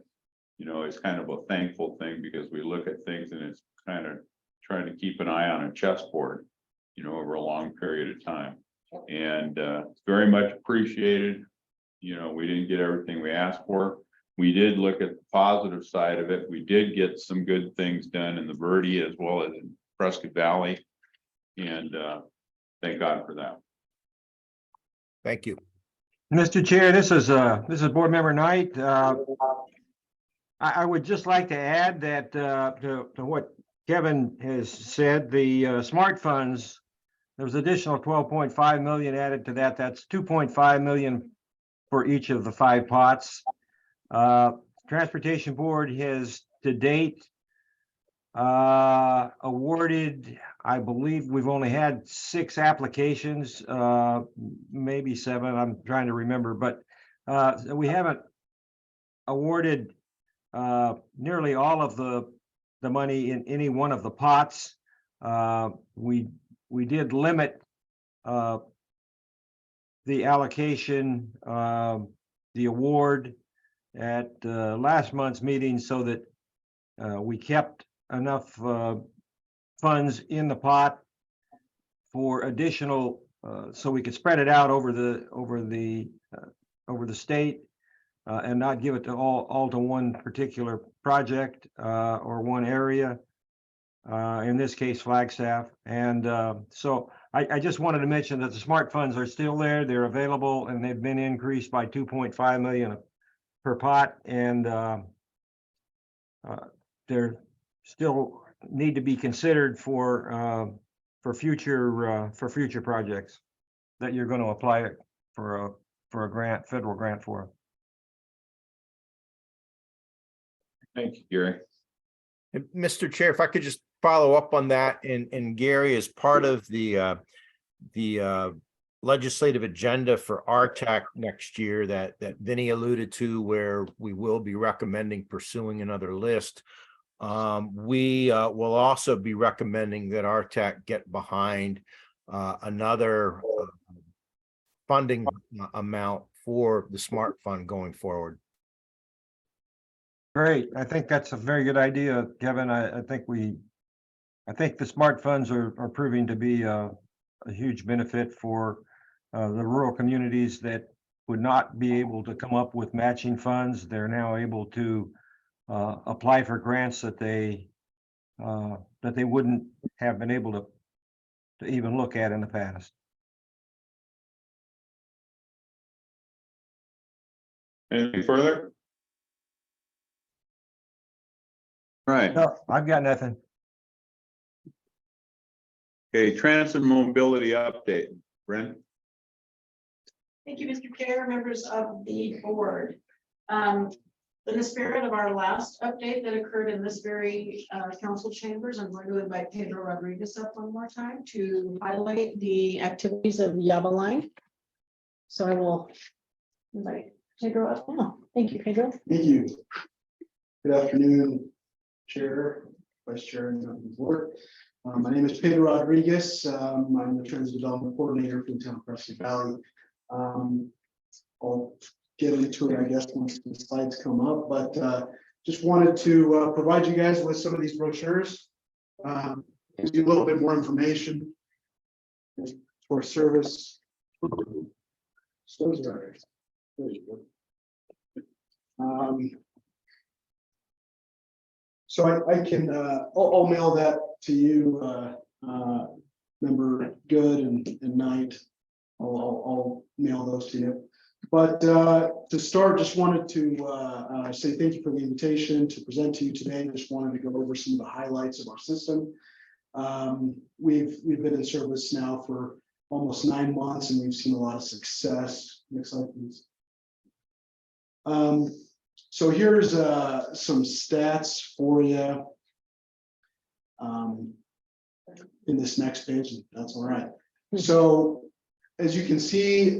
You know, it's kind of a thankful thing, because we look at things and it's kind of trying to keep an eye on a chessboard, you know, over a long period of time. And it's very much appreciated. You know, we didn't get everything we asked for. We did look at the positive side of it. We did get some good things done in the Verde as well as in Prescott Valley. And thank God for that. Thank you. Mr. Chair, this is Board Member Knight. I would just like to add that to what Kevin has said, the smart funds, there was additional 12.5 million added to that. That's 2.5 million for each of the 5 pots. Transportation Board has to date awarded, I believe we've only had 6 applications, maybe 7, I'm trying to remember, but we haven't awarded nearly all of the money in any one of the pots. We did limit the allocation, the award at last month's meeting, so that we kept enough funds in the pot for additional, so we could spread it out over the state. and not give it to all to one particular project or one area. In this case, Flagstaff. And so I just wanted to mention that the SMART funds are still there. They're available and they've been increased by 2.5 million per pot. And they're still need to be considered for future projects that you're going to apply for a grant, federal grant for. Thank you, Gary. And Mr. Chair, if I could just follow up on that, and Gary, as part of the legislative agenda for RTAC next year that Vinnie alluded to, where we will be recommending pursuing another list. We will also be recommending that RTAC get behind another funding amount for the SMART fund going forward. Great. I think that's a very good idea, Kevin. I think the SMART funds are proving to be a huge benefit for the rural communities that would not be able to come up with matching funds. They're now able to apply for grants that they wouldn't have been able to even look at in the past. Anything further? Right. No, I've got nothing. Okay, transit mobility update. Brent? Thank you, Mr. Chair, members of the board. In the spirit of our last update that occurred in this very council chambers, I'm going to invite Pedro Rodriguez up one more time to highlight the activities of Yaba Line. So I will invite Pedro up now. Thank you, Pedro. Thank you. Good afternoon, Chair, Vice Chair, and the board. My name is Pedro Rodriguez. I'm the Transit Development Coordinator for the town of Preston Valley. I'll get into it, I guess, once the slides come up, but just wanted to provide you guys with some of these brochures. Gives you a little bit more information for service. So there you go. So I can, I'll mail that to you, Member Good and Knight. I'll mail those to you. But to start, just wanted to say thank you for the invitation to present to you today. Just wanted to go over some of the highlights of our system. We've been in service now for almost 9 months, and we've seen a lot of success. Next slide, please. So here's some stats for you. In this next page, that's all right. So as you can see,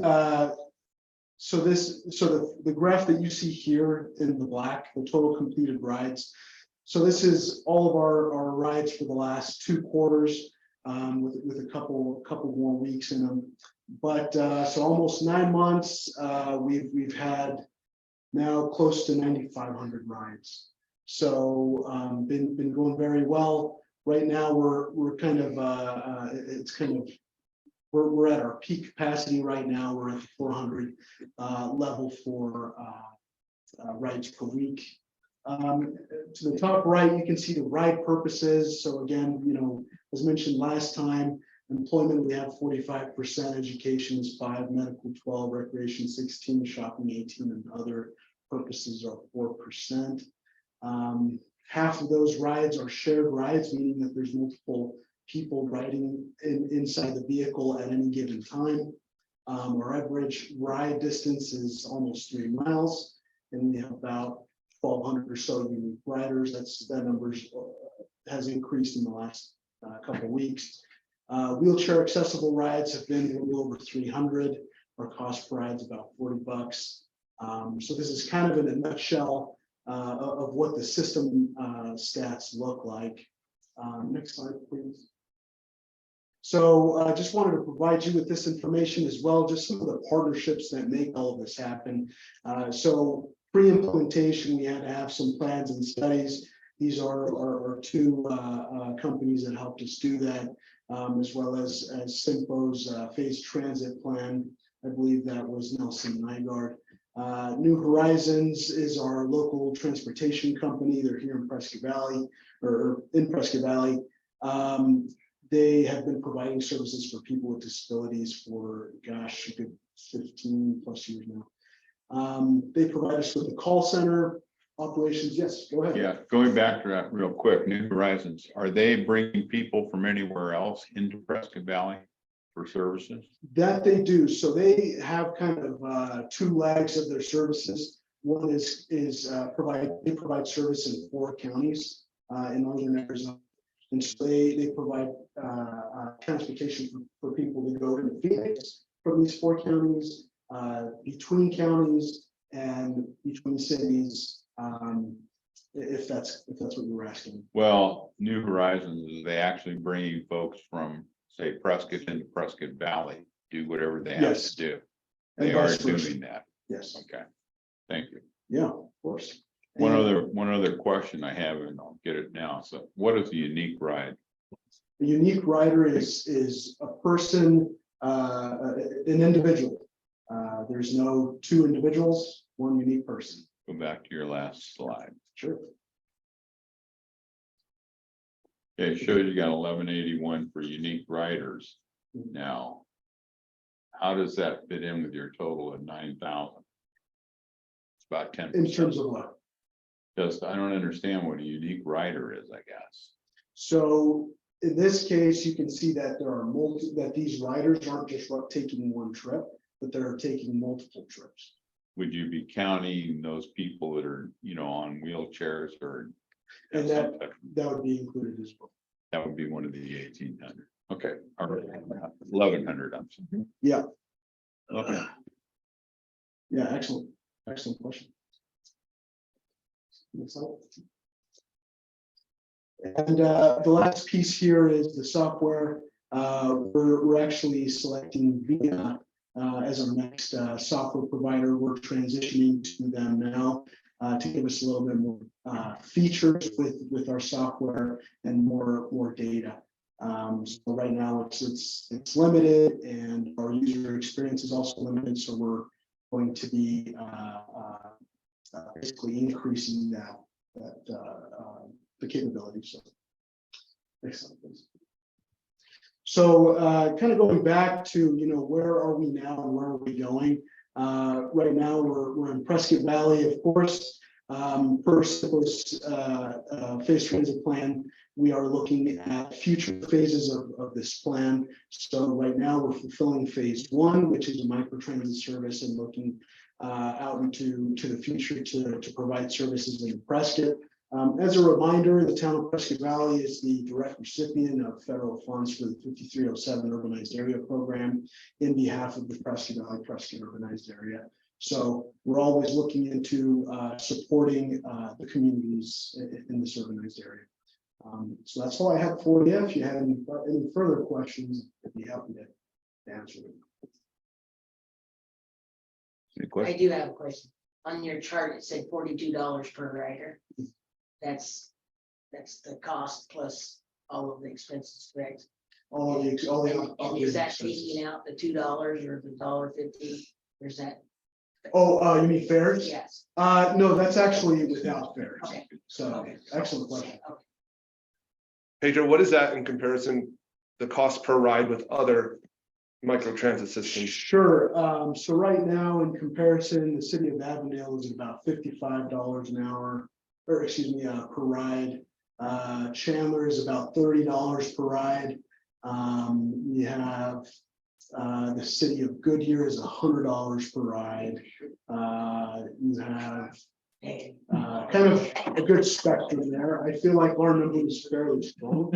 so the graph that you see here in the black, the total completed rides. So this is all of our rides for the last 2 quarters, with a couple more weeks in them. But so almost 9 months, we've had now close to 9,500 rides. So been going very well. Right now we're kind of we're at our peak capacity right now. We're at the 400 level for rides per week. To the top right, you can see the ride purposes. So again, you know, as mentioned last time, employment, we have 45%, education is 5%, medical 12%, recreation 16%, shopping 18%, and other purposes are 4%. Half of those rides are shared rides, meaning that there's multiple people riding inside the vehicle at any given time. Our average ride distance is almost 3 miles, and we have about 1,200 or so unique riders. That number has increased in the last couple of weeks. Wheelchair accessible rides have been a little over 300. Our cost per ride is about $40. So this is kind of in a nutshell of what the system stats look like. Next slide, please. So I just wanted to provide you with this information as well, just some of the partnerships that make all of this happen. So pre-implementation, we had to have some plans and studies. These are 2 companies that helped us do that, as well as CYMPO's phased transit plan. I believe that was Nelson Nygaard. New Horizons is our local transportation company. They're here in Prescott Valley or in Prescott Valley. They have been providing services for people with disabilities for, gosh, a good 15 plus years now. They provide us with a call center operations. Yes, go ahead. Yeah, going back to that real quick, New Horizons, are they bringing people from anywhere else into Prescott Valley for services? That they do. So they have kind of two legs of their services. One is they provide service in 4 counties in northern Arizona. And so they provide transportation for people to go to Phoenix from these 4 counties, between counties and between cities. If that's what you were asking. Well, New Horizons, is they actually bringing folks from, say, Prescott into Prescott Valley, do whatever they have Yes. to do. And They are vice versa. doing that. Yes. Okay, thank you. Yeah, of course. One And other question I have, and I'll get it now. So what is a unique ride? a unique rider is a person, an individual. There's no 2 individuals, 1 unique person. Go back to your last slide. Sure. Okay, it shows you got 1181 for unique riders. Now, how does that fit in with your total of 9,000? It's about 10%. In terms of what? Just, I don't understand what a unique rider is, I guess. So in this case, you can see that there are that these riders aren't just taking 1 trip, but they're taking multiple trips. Would you be counting those people that are, on wheelchairs or? And that would be included as well. That would be one of the 1,800. Okay, all right, 1,100. I'm sorry. Yeah. Okay. Yeah, excellent. Excellent question. And the last piece here is the software. We're actually selecting Vina as our next software provider. We're transitioning to them now to give us a little bit more features with our software and more data. So right now it's limited, and our user experience is also limited. So we're going to be basically increasing the capabilities. So, excellent. So kind of going back to, where are we now and where are we going? Right now we're in Prescott Valley, of course. First phase transit plan, we are looking at future phases of this plan. So right now we're fulfilling phase 1, which is a microtransit service, and looking out into the future to provide services in Prescott. As a reminder, the town of Prescott Valley is the direct recipient of federal funds for the 5307 Urbanized Area Program in behalf of the Prescott Valley Urbanized Area. So we're always looking into supporting the communities in this urbanized area. So that's all I have for you. If you have any further questions, I'd be happy to answer them. Any I questions? do have a question. On your chart, it said $42 per rider. That's the cost plus all of the expenses, correct? All And the is that expenses. taking out the $2 or the $1.50? Or is that? Oh, you mean fares? Yes. No, that's actually without fares. Okay. So Okay. excellent question. Okay. Pedro, what is that in comparison, the cost per ride with other microtransit systems? Sure. So right now, in comparison, the city of Avondale is about $55 an hour, or excuse me, per ride. Chandler is about $30 per ride. We have the city of Goodyear is $100 per ride. You have kind of a good spectrum there. I feel like our number is fairly strong.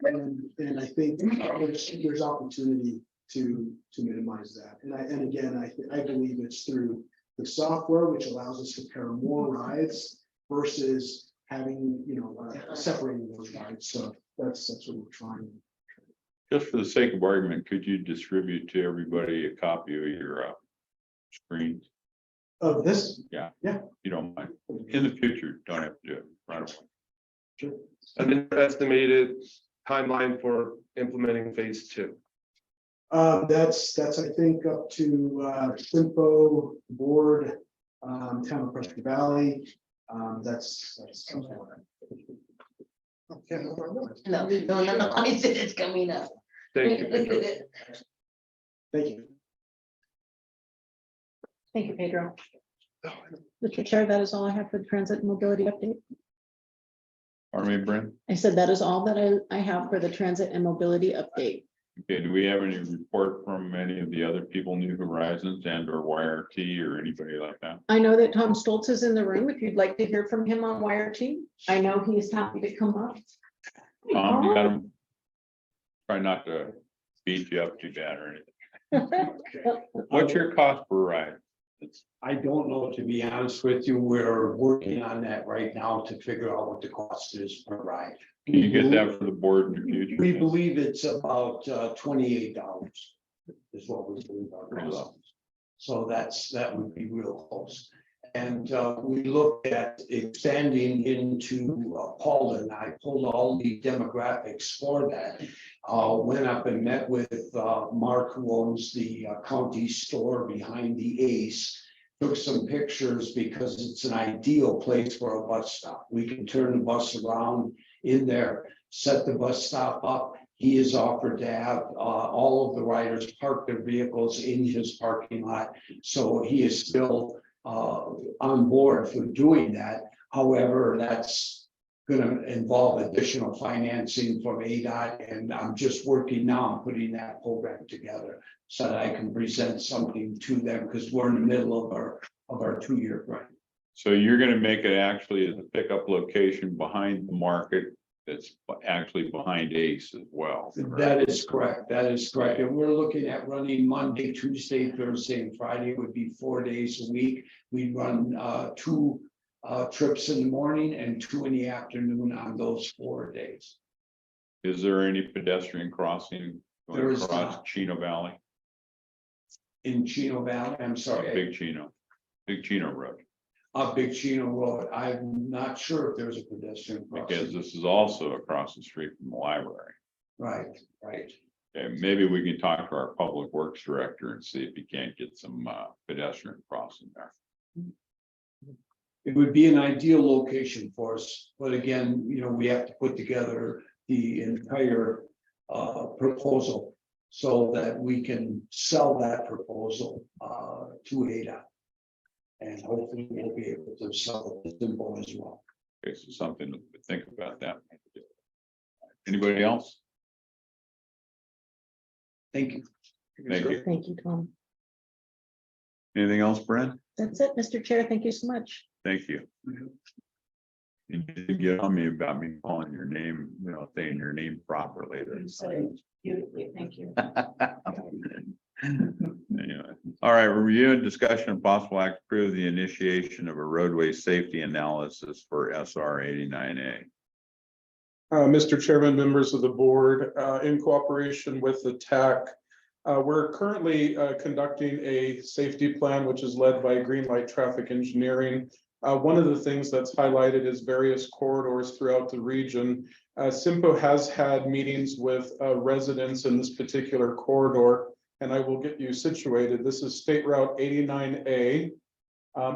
And I think there's opportunity to minimize that. And again, I believe it's through the software, which allows us to pair more rides versus having, separating those rides. So that's what we're trying. Just for the sake of argument, could you distribute to everybody a copy of your screen? Of this? Yeah. Yeah. You don't mind. In the future, don't have to do it right away. Sure. And then estimated timeline for implementing phase 2. That's, I think, up to CYMPO board, town of Preston Valley. That's. No, I said it's coming up. Thank you. Thank you. Thank you, Pedro. Mr. Chair, that is all I have for the transit and mobility update. Pardon me, Brent? I said that is all that I have for the transit and mobility update. Okay, do we have any report from any of the other people, New Horizons and or YRT or anybody like that? I know that Tom Stoltz is in the room. If you'd like to hear from him on YRT, I know he's happy to come up. Tom, you got him? Try not to beat you up too bad or anything. What's your cost per ride? I don't know, to be honest with you. We're working on that right now to figure out what the cost is per ride. Can you get that for the board in the future? We believe it's about $28 is what we believe. our cost is. So that would be real close. And we looked at expanding into Paulden. I pulled all the demographics for that. Went up and met with Mark, who owns the county store behind the Ace. Took some pictures because it's an ideal place for a bus stop. We can turn the bus around in there, set the bus stop up. He has offered to have all of the riders park their vehicles in his parking lot. So he is still on board for doing that. However, that's going to involve additional financing from ADOT, and I'm just working now on putting that program together so that I can present something to them, because we're in the middle of our 2-year grant. So you're gonna make it actually as a pickup location behind the market that's actually behind Ace as well. That is correct. That is correct. And we're looking at running Monday, Tuesday, Thursday, and Friday. It would be 4 days a week. We run 2 trips in the morning and 2 in the afternoon on those 4 days. Is there any pedestrian crossing There going is across not. Chino Valley? In Chino Valley, I'm sorry, Big Chino Road, Big Chino Road. I'm not sure if there's a pedestrian because crossing. this is also across the street from the library. Right. And maybe we can talk to our public works director and see if he can't get some pedestrian crossing there. It would be an ideal location for us, but again, we have to put together the entire proposal so that we can sell that proposal to ADOT. And hopefully we'll be able to sell it to CYMPO as well. Okay, so something to think about that. Anybody else? Thank you. Thank you. Thank you, Tom. Anything else, Brent? That's it, Mr. Chair. Thank you so much. Thank you. You didn't get on me about me calling your name, saying your name properly. You said it beautifully. Thank you. Anyway. All right, review and discussion of possible act to approve the initiation of a roadway safety analysis for SR 89A. Mr. Chairman, members of the board, in cooperation with the TAC, we're currently conducting a safety plan, which is led by Greenlight Traffic Engineering. One of the things that's highlighted is various corridors throughout the region. CYMPO has had meetings with residents in this particular corridor, and I will get you situated. This is State Route 89A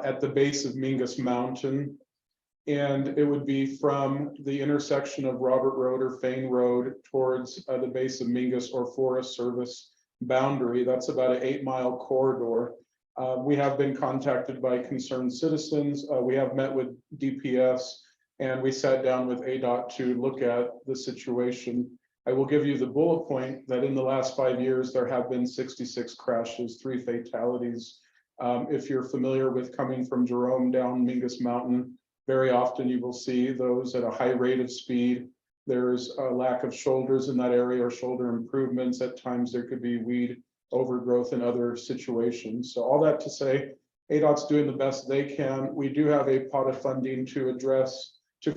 at the base of Mingus Mountain. And it would be from the intersection of Robert Road or Fane Road towards the base of Mingus or Forest Service boundary. That's about an 8-mile corridor. We have been contacted by concerned citizens. We have met with DPS, and we sat down with ADOT to look at the situation. I will give you the bullet point that in the last 5 years, there have been 66 crashes, 3 fatalities. If you're familiar with coming from Jerome down Mingus Mountain, very often you will see those at a high rate of speed. There's a lack of shoulders in that area or shoulder improvements. At times there could be weed overgrowth in other situations. So all that to say, ADOT's doing the best they can. We do have a pot of funding to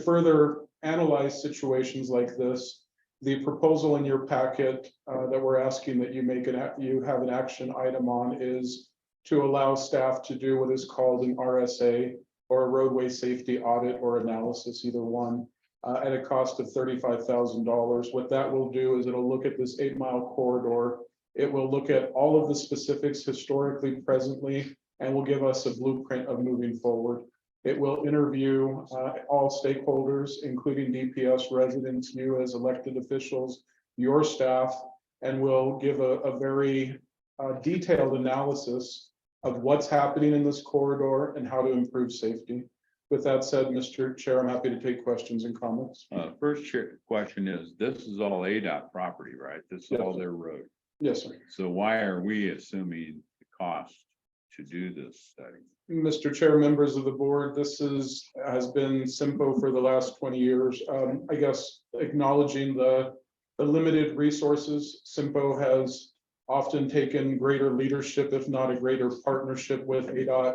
further analyze situations like this. The proposal in your packet that we're asking that you have an action item on is to allow staff to do what is called an RSA, or a roadway safety audit or analysis, either one, at a cost of $35,000. What that will do is it'll look at this 8-mile corridor It will look at all of the specifics historically, presently, and will give us a blueprint of moving forward. It will interview all stakeholders, including DPS residents, you as elected officials, your staff, and will give a very detailed analysis of what's happening in this corridor and how to improve safety. With that said, Mr. Chair, I'm happy to take questions and comments. Question is, this is all ADOT property, right? This is all their road. Yes, sir. So why are we assuming the cost to do this study? Mr. Chair, members of the board, this has been CYMPO for the last 20 years. I guess acknowledging the limited resources, CYMPO has often taken greater leadership, if not a greater partnership with ADOT.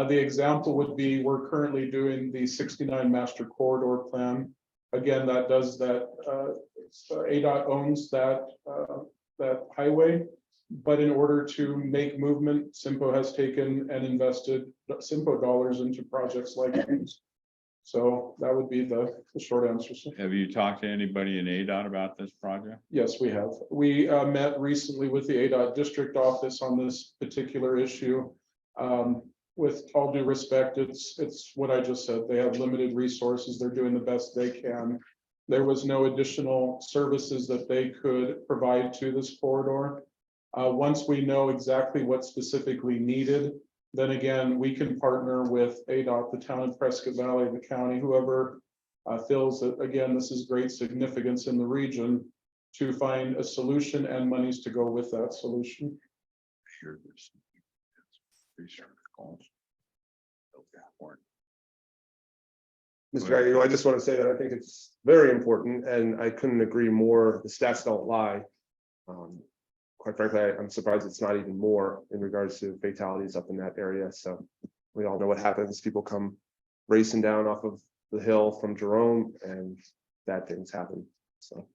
The example would be, we're currently doing the 69 master corridor plan. Again, that does that, ADOT owns that highway. But in order to make movement, CYMPO has taken and invested CYMPO dollars into projects like these. So that would be the short answer. Sir. Have you talked to anybody in ADOT about this project? Yes, we have. We met recently with the ADOT district office on this particular issue. With all due respect, it's what I just said. They have limited resources. They're doing the best they can. There was no additional services that they could provide to this corridor. Once we know exactly what's specifically needed, then again, we can partner with ADOT, the town of Prescott Valley, the county, whoever feels that, again, this is great significance in the region, to find a solution and monies to go with that solution. Sure, there's research calls. Mr. Gallego, I just want to say that I think it's very important, and I couldn't agree more. The stats don't lie. Quite frankly, I'm surprised it's not even more in regards to fatalities up in that area. So we all know what happens. People come racing down off of the hill from Jerome, and bad things happen. So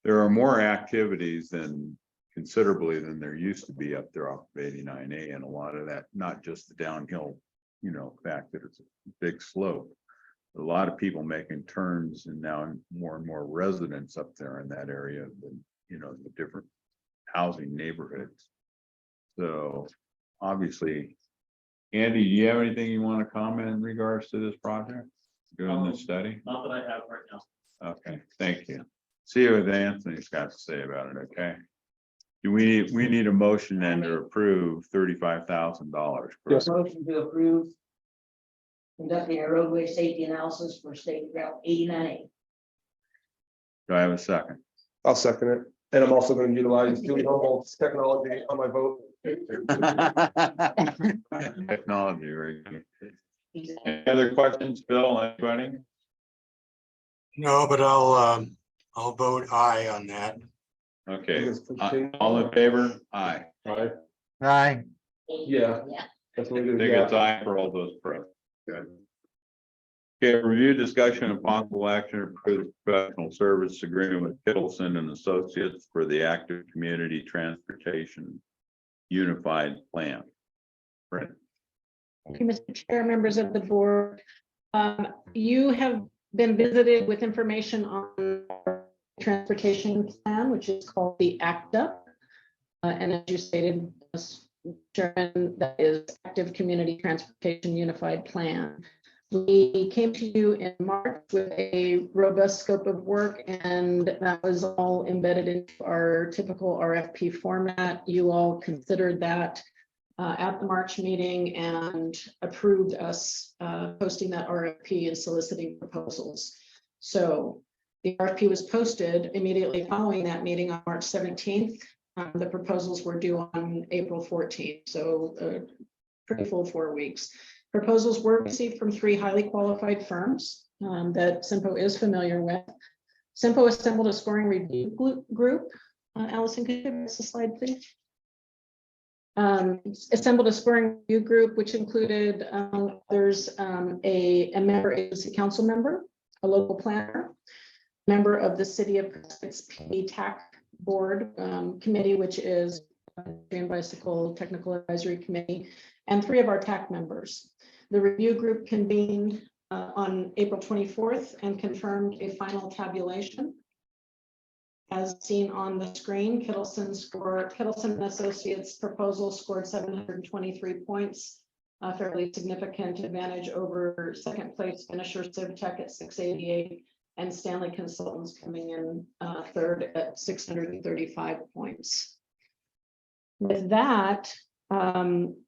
There are more activities considerably than there used to be up there off of 89A, and a lot of that, not just the downhill, fact that it's a big slope. A lot of people making turns, and now more and more residents up there in that area than, the different housing neighborhoods. So obviously, Andy, do you have anything you want to comment in regards to this project? Doing this study? Not that I have right now. Okay, thank you. See what Anthony's got to say about it, okay? Do we need a motion then to approve $35,000? Yes. Motion to approve conducting a roadway safety analysis for State Route 89A. Do I have a second? I'll second it. And I'm also going to utilize Julie Humboldt's technology on my vote. Technology, very good. Any other questions, Bill, anybody? No, but I'll vote aye on that. Okay, all in favor? Aye. Right. Aye. Yeah. That's what we do. Think it's aye for all those present. Good. Okay, review, discussion, and possible action, approve professional service agreement with Kittleson and Associates for the active community transportation unified plan. Brent. Thank you, Mr. Chair, members of the board. You have been visited with information on our transportation plan, which is called the ACTA. And as you stated, Chairman, that is Active Community Transportation Unified Plan. We came to you in March with a robust scope of work, and that was all embedded into our typical RFP format. You all considered that at the March meeting and approved us posting that RFP and soliciting proposals. So the RFP was posted immediately following that meeting on March 17th. The proposals were due on April 14th, so pretty full 4 weeks. Proposals were received from 3 highly qualified firms that CYMPO is familiar with. CYMPO assembled a scoring review group. Allison, could you give us a slide, please? Assembled a scoring review group, which included there's a member agency council member, a local planner, member of the City of Prescott's TAC board committee, which is Green Bicycle Technical Advisory Committee, and 3 of our TAC members. The review group convened on April 24th and confirmed a final tabulation. as seen on the screen, Kittleson and Associates proposal scored 723 points. A fairly significant advantage over second place finisher Civtech at 688 and Stanley Consultants coming in third at 635 points. With that,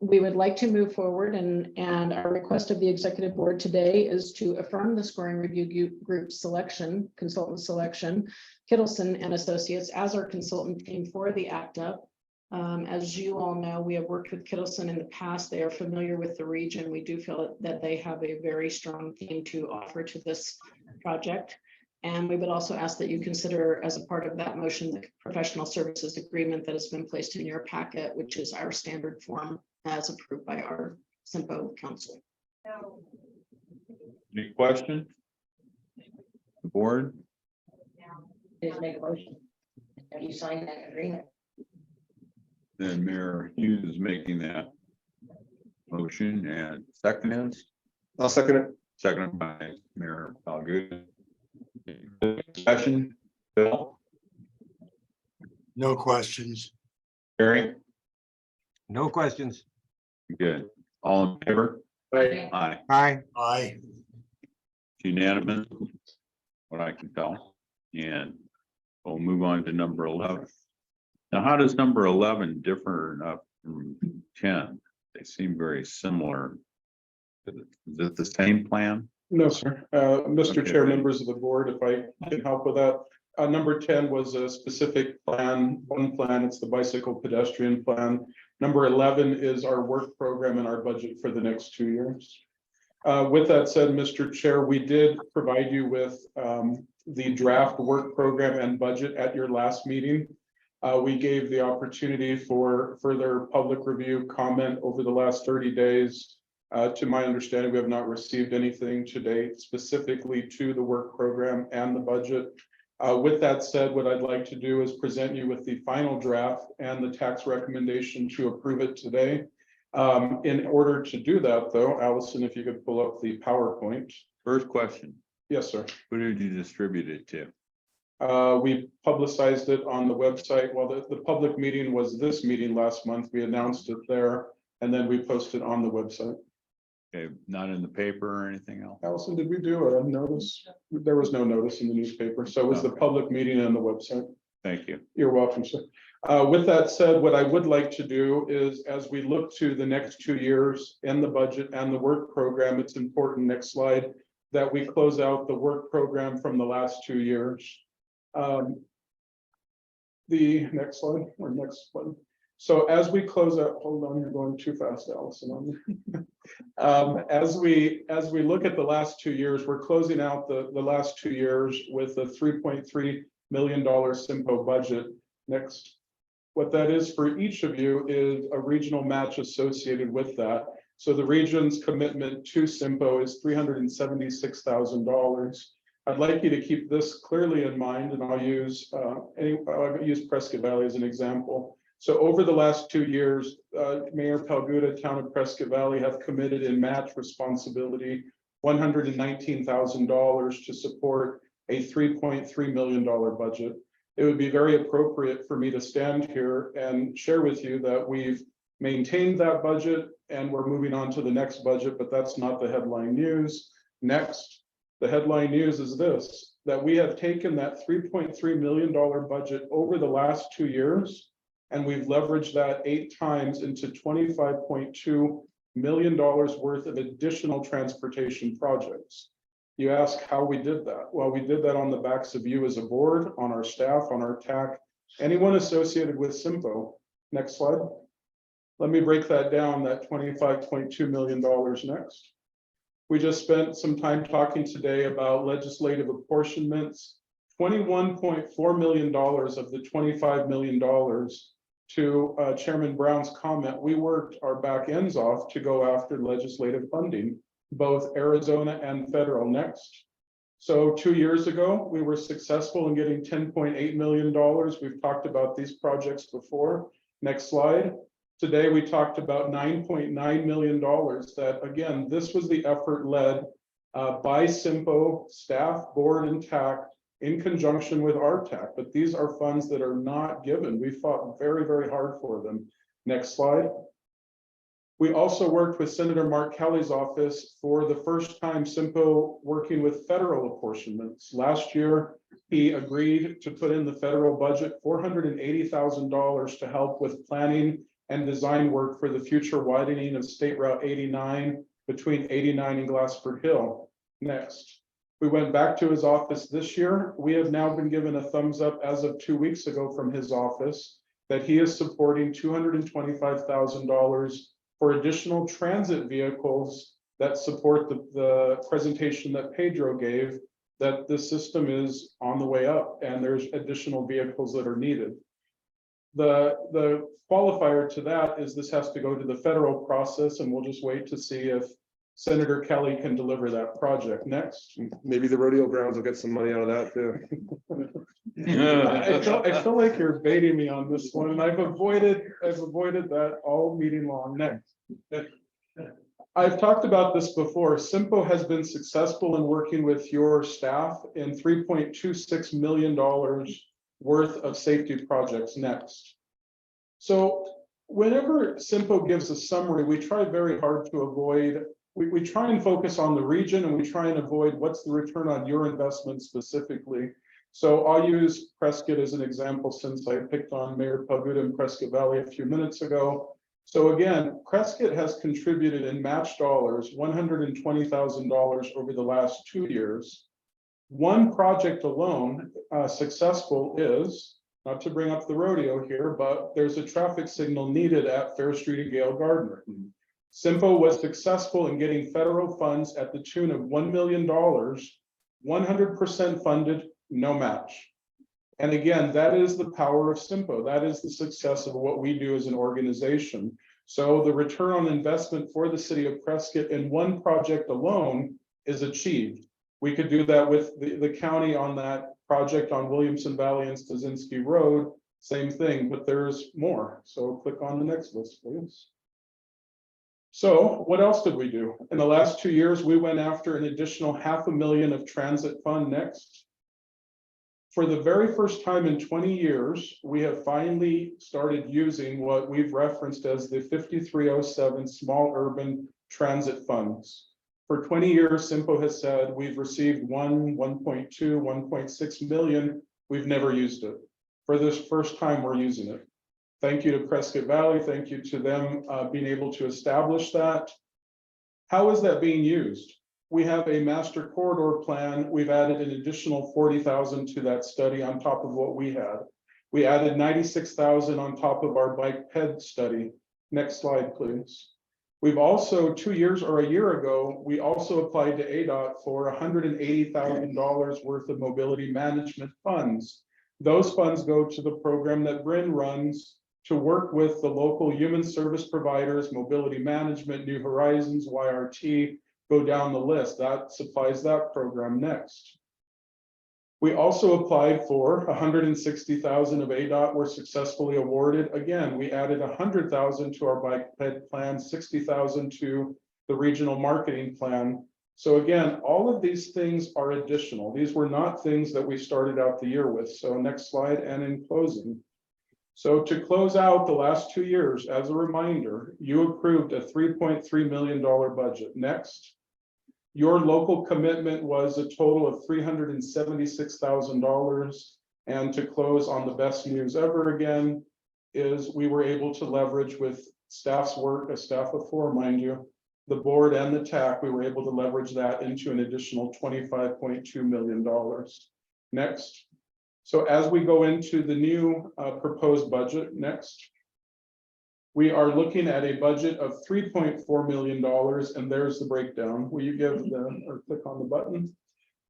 we would like to move forward and our request of the executive board today is to affirm the scoring review group selection, consultant selection, Kittleson and Associates as our consultant team for the ACT UP. As you all know, we have worked with Kittleson in the past. They are familiar with the region. We do feel that they have a very strong team to offer to this project. And we would also ask that you consider as a part of that motion, the professional services agreement that has been placed in your packet, which is our standard form as approved by our CYMPO council. Any question? The board? Just make a motion. Have you signed that agreement? Then Mayor Hughes is making that motion and second is I'll second it. seconded by Mayor Palgood. Discussion, Bill, No questions. Barry, No questions. good. All in favor? Right. Aye. Aye. Aye. Unanimous, what I can tell. And we'll move on to number 11. Now, how does number 11 differ enough from 10? They seem very similar. Is it the same plan? No, sir. Mr. Okay. Chair, members of the board, if I can help with that. Number 10 was a specific plan, one plan, it's the bicycle pedestrian plan. Number 11 is our work program and our budget for the next 2 years. With that said, Mr. Chair, we did provide you with the draft work program and budget at your last meeting. We gave the opportunity for further public review comment over the last 30 days. To my understanding, we have not received anything to date specifically to the work program and the budget. With that said, what I'd like to do is present you with the final draft and the tax recommendation to approve it today. In order to do that, though, Allison, if you could pull up the PowerPoint. First question, Yes, sir. who did you distribute it to? We publicized it on the website. Well, the public meeting was this meeting last month. We announced it there, and then we posted on the website. Okay, not in the paper or anything else? Allison, did we do a notice? There was no notice in the newspaper, so it was the public meeting and the website. Thank you. You're welcome, sir. With that said, what I would like to do is, as we look to the next 2 years in the budget and the work program, it's important, next slide, that we close out the work program from the last 2 years. The next slide or next one. So as we close out, hold on, you're going too fast, Allison. On me. As we look at the last 2 years, we're closing out the last 2 years with a $3.3 million CYMPO budget. Next, what that is for each of you is a regional match associated with that. So the region's commitment to CYMPO is $376,000. I'd like you to keep this clearly in mind, and I'll use Prescott Valley as an example. So over the last 2 years, Mayor Palguda, Town of Prescott Valley have committed in match responsibility $119,000 to support a $3.3 million budget. It would be very appropriate for me to stand here and share with you that we've maintained that budget and we're moving on to the next budget, but that's not the headline news. Next, the headline news is this, that we have taken that $3.3 million budget over the last 2 years, and we've leveraged that 8 times into $25.2 million worth of additional transportation projects. You ask how we did that. Well, we did that on the backs of you as a board, on our staff, on our TAC, anyone associated with CYMPO. Next slide. Let me break that down, that $25.2 million next. We just spent some time talking today about legislative apportionments. $21.4 million of the $25 million, to Chairman Brown's comment, we worked our back ends off to go after legislative funding, both Arizona and federal. Next. So 2 years ago, we were successful in getting $10.8 million. We've talked about these projects before. Next slide. Today, we talked about $9.9 million that, again, this was the effort led by CYMPO, staff, board, and TAC in conjunction with RTAC, but these are funds that are not given. We fought very, very hard for them. Next slide. We also worked with Senator Mark Kelly's office for the first time CYMPO working with federal apportionments. Last year, he agreed to put in the federal budget $480,000 to help with planning and design work for the future widening of State Route 89 between 89 and Glassford Hill. Next. We went back to his office this year. We have now been given a thumbs up as of 2 weeks ago from his office that he is supporting $225,000 for additional transit vehicles that support the presentation that Pedro gave, that the system is on the way up and there's additional vehicles that are needed. The qualifier to that is this has to go to the federal process, and we'll just wait to see if Senator Kelly can deliver that project. Next. Maybe the rodeo grounds will get some money out of that too. I feel like you're baiting me on this one, and I've avoided that all meeting long. Next. I've talked about this before. CYMPO has been successful in working with your staff in $3.26 million worth of safety projects. Next. So whenever CYMPO gives a summary, we try very hard to avoid, we try and focus on the region, and we try and avoid what's the return on your investment specifically. So I'll use Prescott as an example, since I picked on Mayor Paguda in Prescott Valley a few minutes ago. So again, Prescott has contributed in match dollars $120,000 over the last 2 years. One project alone successful is, not to bring up the rodeo here, but there's a traffic signal needed at Fair Street and Gale Gardner. CYMPO was successful in getting federal funds at the tune of $1 million, 100% funded, no match. And again, that is the power of CYMPO. That is the success of what we do as an organization. So the return on investment for the city of Prescott in one project alone is achieved. We could do that with the county on that project on Williamson Valley and Stasinski Road, same thing, but there's more. So click on the next list, please. So what else did we do? In the last 2 years, we went after an additional $500,000 of transit fund. Next. For the very first time in 20 years, we have finally started using what we've referenced as the 5307 small urban transit funds. For 20 years, CYMPO has said we've received 1.2, 1.6 million. We've never used it. For this first time, we're using it. Thank you to Prescott Valley. Thank you to them being able to establish that. How is that being used? We have a master corridor plan. We've added an additional 40,000 to that study on top of what we had. We added 96,000 on top of our bike ped study. Next slide, please. We've also, 2 years or a year ago, we also applied to ADOT for $180,000 worth of mobility management funds. Those funds go to the program that Bryn runs to work with the local human service providers, mobility management, New Horizons, YRT, go down the list. That supplies that program. Next. We also applied for 160,000 of ADOT, were successfully awarded. Again, we added 100,000 to our bike ped plan, 60,000 to the regional marketing plan. So again, all of these things are additional. These were not things that we started out the year with. So next slide, and in closing. So to close out the last 2 years, as a reminder, you approved a $3.3 million budget. Next. Your local commitment was a total of $376,000. And to close on the best news ever again, is we were able to leverage with staff's work, a staff of 4, mind you, the board and the TAC, we were able to leverage that into an additional $25.2 million. Next. So as we go into the new proposed budget, next. We are looking at a budget of $3.4 million, and there's the breakdown. Will you give or click on the button?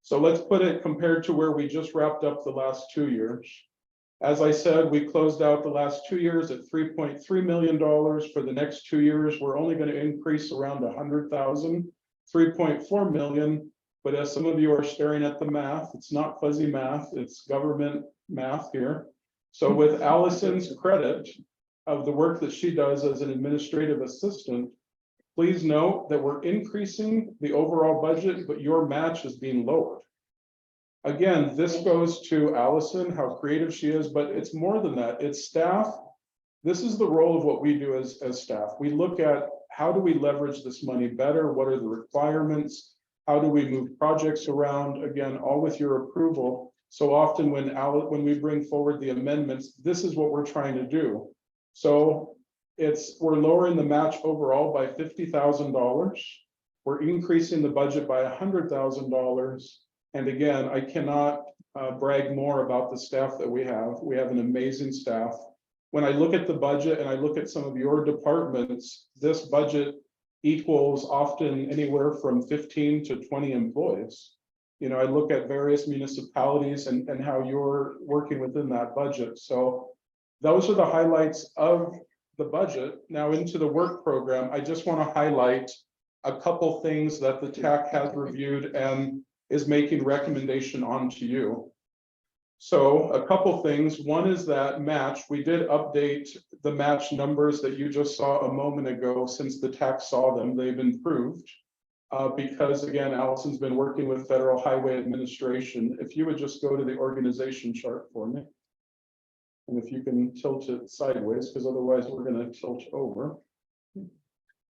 So let's put it compared to where we just wrapped up the last 2 years. As I said, we closed out the last 2 years at $3.3 million. For the next 2 years, we're only going to increase around 100,000, 3.4 million. But as some of you are staring at the math, it's not fuzzy math, it's government math here. So with Allison's credit of the work that she does as an administrative assistant, please note that we're increasing the overall budget, but your match is being lowered. Again, this goes to Allison, how creative she is, but it's more than that. It's staff. This is the role of what we do as staff. We look at how do we leverage this money better? What are the requirements? How do we move projects around? Again, all with your approval. So often when we bring forward the amendments, this is what we're trying to do. So we're lowering the match overall by $50,000. We're increasing the budget by $100,000. And again, I cannot brag more about the staff that we have. We have an amazing staff. When I look at the budget and I look at some of your departments, this budget equals often anywhere from 15 to 20 employees. You know, I look at various municipalities and how you're working within that budget. So those are the highlights of the budget. Now into the work program, I just want to highlight a couple things that the TAC has reviewed and is making recommendation on to you. So a couple things. One is that match. We did update the match numbers that you just saw a moment ago. Since the TAC saw them, they've improved. Because again, Allison's been working with Federal Highway Administration. If you would just go to the organization chart for me. And if you can tilt it sideways, because otherwise we're going to tilt over.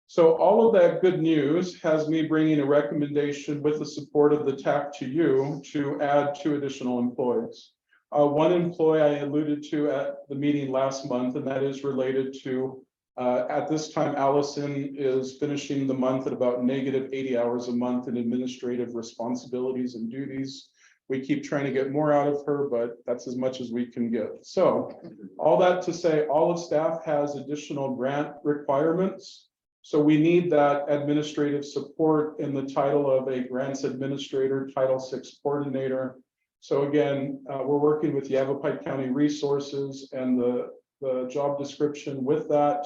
So all of that good news has me bringing a recommendation with the support of the TAC to you to add 2 additional employees. One employee I alluded to at the meeting last month, and that is related to, at this time, Allison is finishing the month at about negative 80 hours a month in administrative responsibilities and duties. We keep trying to get more out of her, but that's as much as we can get. So all that to say, all of staff has additional grant requirements. So we need that administrative support in the title of a grants administrator, Title VI coordinator. So again, we're working with Yavapai County Resources and the job description with that.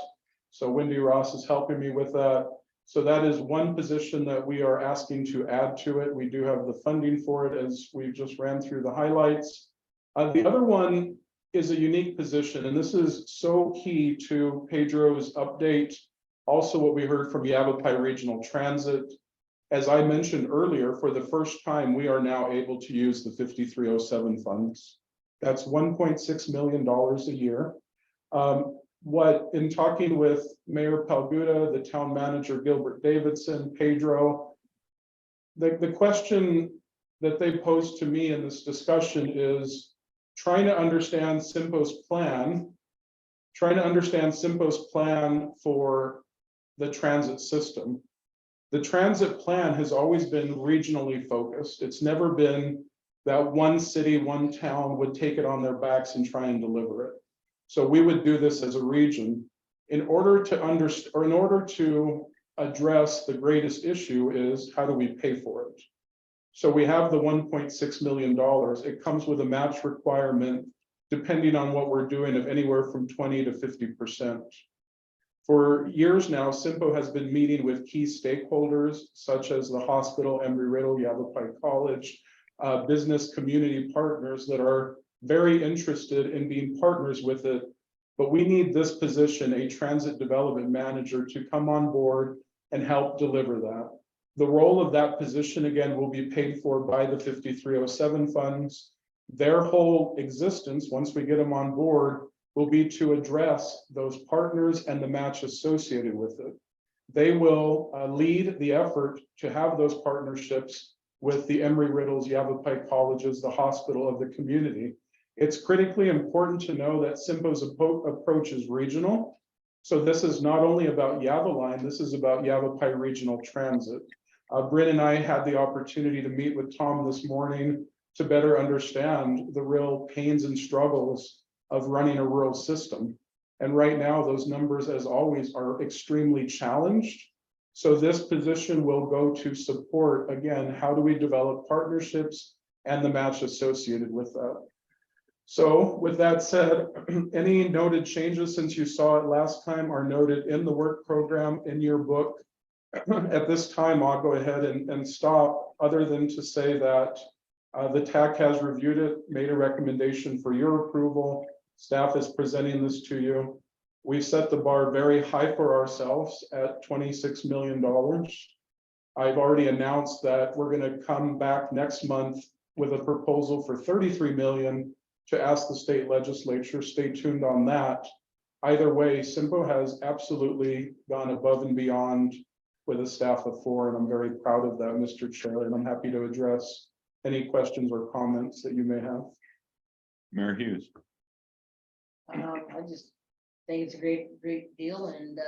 So Wendy Ross is helping me with that. So that is one position that we are asking to add to it. We do have the funding for it, as we've just ran through the highlights. The other one is a unique position, and this is so key to Pedro's update. Also, what we heard from Yavapai Regional Transit. As I mentioned earlier, for the first time, we are now able to use the 5307 funds. That's $1.6 million a year. In talking with Mayor Palguda, the town manager, Gilbert Davidson, Pedro, the question that they posed to me in this discussion is trying to understand CYMPO's plan for the transit system. The transit plan has always been regionally focused. It's never been that one city, one town would take it on their backs and try and deliver it. So we would do this as a region. In order to address the greatest issue is how do we pay for it? So we have the $1.6 million. It comes with a match requirement, depending on what we're doing, of anywhere from 20 to 50%. For years now, CYMPO has been meeting with key stakeholders, such as the hospital, Embry-Riddle, Yavapai College, business community partners that are very interested in being partners with it. But we need this position, a transit development manager, to come on board and help deliver that. The role of that position, again, will be paid for by the 5307 funds. Their whole existence, once we get them on board, will be to address those partners and the match associated with it. They will lead the effort to have those partnerships with the Embry-Riddles, Yavapai colleges, the hospital of the community. It's critically important to know that CYMPO's approach is regional. So this is not only about Yavaline, this is about Yavapai Regional Transit. Bryn and I had the opportunity to meet with Tom this morning to better understand the real pains and struggles of running a rural system. And right now, those numbers, as always, are extremely challenged. So this position will go to support, again, how do we develop partnerships and the match associated with that. So with that said, any noted changes since you saw it last time are noted in the work program in your book. At this time, I'll go ahead and stop, other than to say that the TAC has reviewed it, made a recommendation for your approval. Staff is presenting this to you. We've set the bar very high for ourselves at $26 million. I've already announced that we're going to come back next month with a proposal for 33 million to ask the state legislature. Stay tuned on that. Either way, CYMPO has absolutely gone above and beyond with a staff of 4, and I'm very proud of that, Mr. Chair, and I'm happy to address any questions or comments that you may have. Mayor Hughes. I just think it's a great deal, and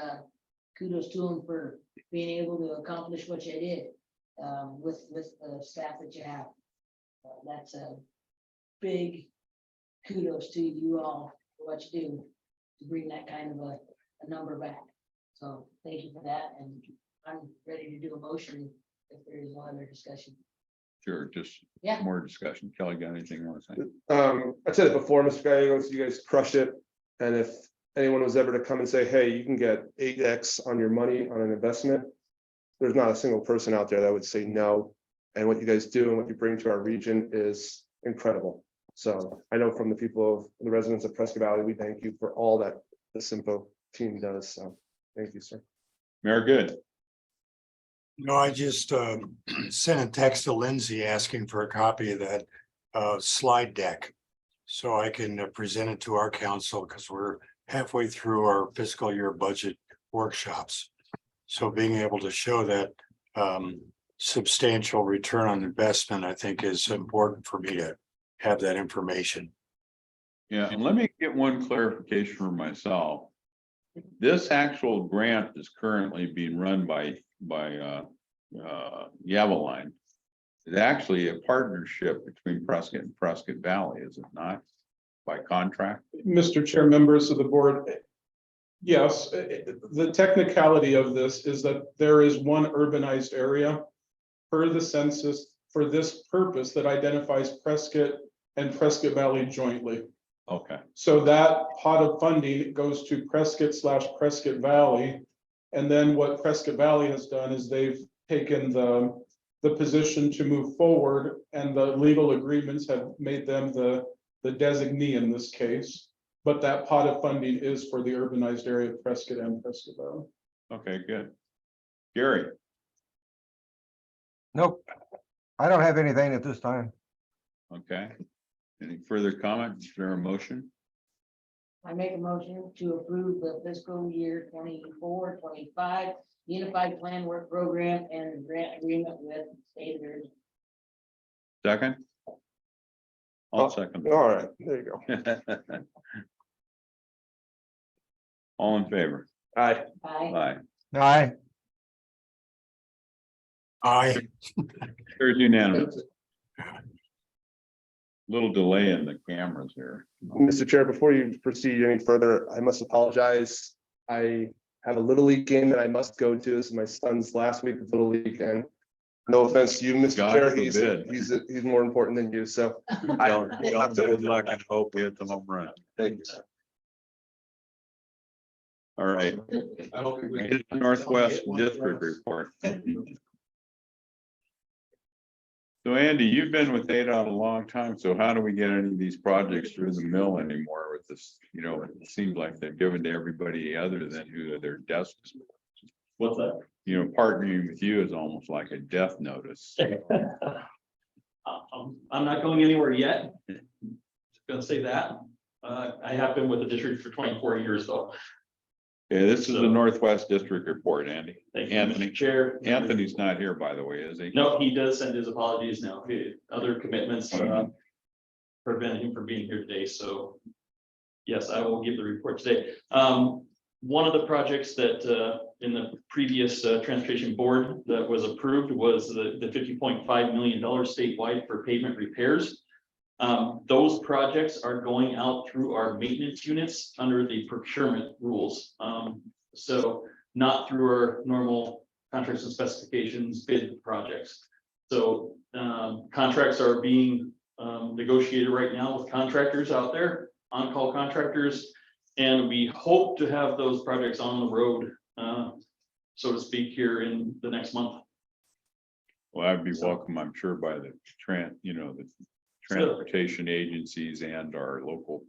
kudos to them for being able to accomplish what you did with the staff that you have. That's a big kudos to you all for what you do to bring that kind of a number back. So thank you for that, and I'm ready to do a motion if there is no other discussion. Sure, just Yeah. more discussion. Kelly, got anything you want to say? I said it before, Mr. Gallegos, you guys crushed it. And if anyone was ever to come and say, hey, you can get 8x on your money on an investment, there's not a single person out there that would say no. And what you guys do and what you bring to our region is incredible. So I know from the people of the residents of Prescott Valley, we thank you for all that the CYMPO team does. So thank you, sir. Mayor Good. No, I just sent a text to Lindsay asking for a copy of that slide deck. So I can present it to our council, because we're halfway through our fiscal year budget workshops. So being able to show that substantial return on investment, I think, is important for me to have that information. Yeah, and let me get one clarification for myself. This actual grant is currently being run by Yavaline. It's actually a partnership between Prescott and Prescott Valley, is it not? By contract? Mr. Chair, members of the board. Yes, the technicality of this is that there is one urbanized area per the census for this purpose that identifies Prescott and Prescott Valley jointly. Okay, So that pot of funding goes to Prescott/Prescott Valley. And then what Prescott Valley has done is they've taken the position to move forward, and the legal agreements have made them the designee in this case. But that pot of funding is for the urbanized area of Prescott and Prescott Valley. okay, good. Gary. Nope. I don't have anything at this time. Okay. Any further comments? Is there a motion? I make a motion to approve the fiscal year 24-25 Unified Plan Work Program and grant agreement with state of Arizona. Second? I'll second. All right, there you go. All in favor? Aye. Aye. Aye. I There's unanimous. Little delay in the cameras here. Mr. Chair, before you proceed any further, I must apologize. I have a Little League game that I must go to. This is my son's last week of Little League, and no offense to you, Mr. God Chair, forbid. he's more important than you, so. Good luck and hope we hit the home run. Thank you. All right. Northwest District report. So Andy, you've been with ADOT a long time, so how do we get any of these projects through the mill anymore with this? You know, it seems like they're given to everybody other than who their desks. What's that? You know, partnering with you is almost like a death notice. I'm not going anywhere yet. Gonna say that. I have been with the district for 24 years though. Okay, this is the So- Northwest District report, Andy. Thank you, Anthony. Mr. Chair. Anthony's not here, by the way, is he? No, he does send his apologies now. Other commitments prevent him from being here today, so. Yes, I will give the report today. One of the projects that in the previous transportation board that was approved was the $50.5 million statewide for pavement repairs. Those projects are going out through our maintenance units under the procurement rules. So not through our normal contracts and specifications bid projects. So contracts are being negotiated right now with contractors out there, on-call contractors. And we hope to have those projects on the road, so to speak, here in the next month. Well, I'd be welcome, I'm sure, by the the transportation agencies and our local.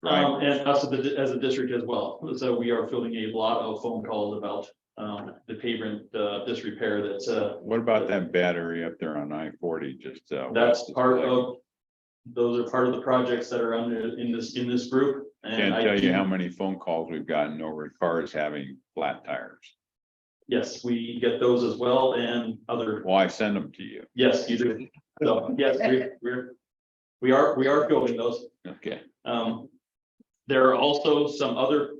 And us as a district as well. So we are fielding a lot of phone calls about the pavement, disrepair that's, What about that battery up there on I-40, just? that's part of, those are part of the projects that are under, in this group. And Can't I tell you do- how many phone calls we've gotten over cars having flat tires. Yes, we get those as well and other, Well, I send them to you. yes, you do. So, yes, we are building those. Okay. There are also some other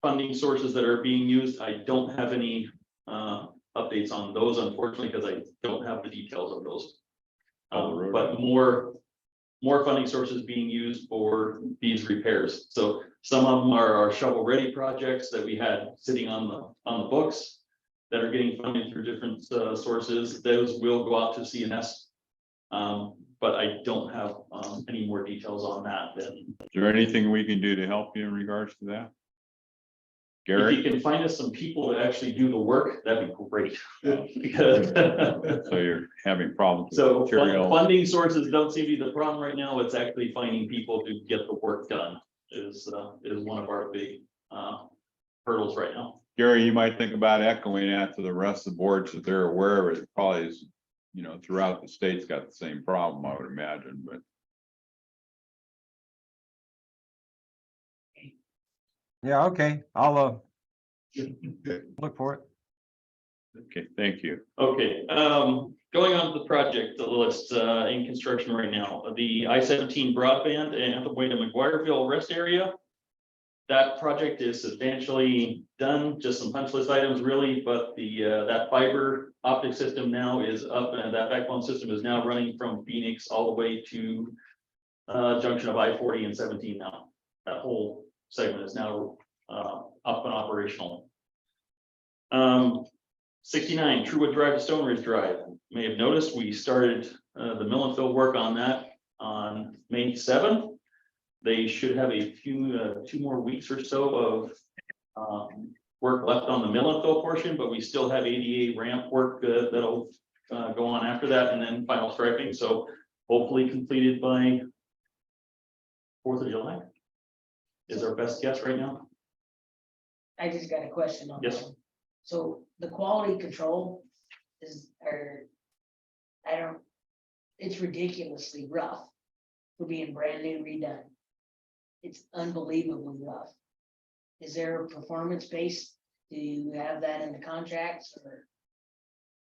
funding sources that are being used. I don't have any updates on those, unfortunately, because I don't have the details of those. But more funding sources being used for these repairs. So some of them are our shovel-ready projects that we had sitting on the books that are getting funded through different sources. Those will go out to CNS. But I don't have any more details on that than. Is there anything we can do to help you in regards to that? If Gary? you can find us some people to actually do the work, that'd be great. Because So you're having problems with so material? funding sources don't seem to be the problem right now. It's actually finding people to get the work done is one of our big hurdles right now. Gary, you might think about echoing that to the rest of the board so they're aware of it. It probably is, you know, throughout the state's got the same problem, I would imagine, but. Yeah, okay, I'll look for it. Okay, thank you. Okay, going on to the project list in construction right now, the I-17 broadband and the way to McGuireville rest area. That project is substantially done, just some punch list items really, but that fiber optic system now is up and that backbone system is now running from Phoenix all the way to junction of I-40 and 17 now. That whole segment is now up and operational. 69 Truewood Drive to Stone Ridge Drive. You may have noticed we started the mill and fill work on that on May 7th. They should have a few 2 more weeks or so of work left on the mill and fill portion, but we still have ADA ramp work that'll go on after that, and then final striping. So hopefully completed by 4th of July is our best guess right now. I just got a question on Yes. that. So the quality control is, it's ridiculously rough for being brand new redone. It's unbelievably rough. Is there a performance base? Do you have that in the contracts or?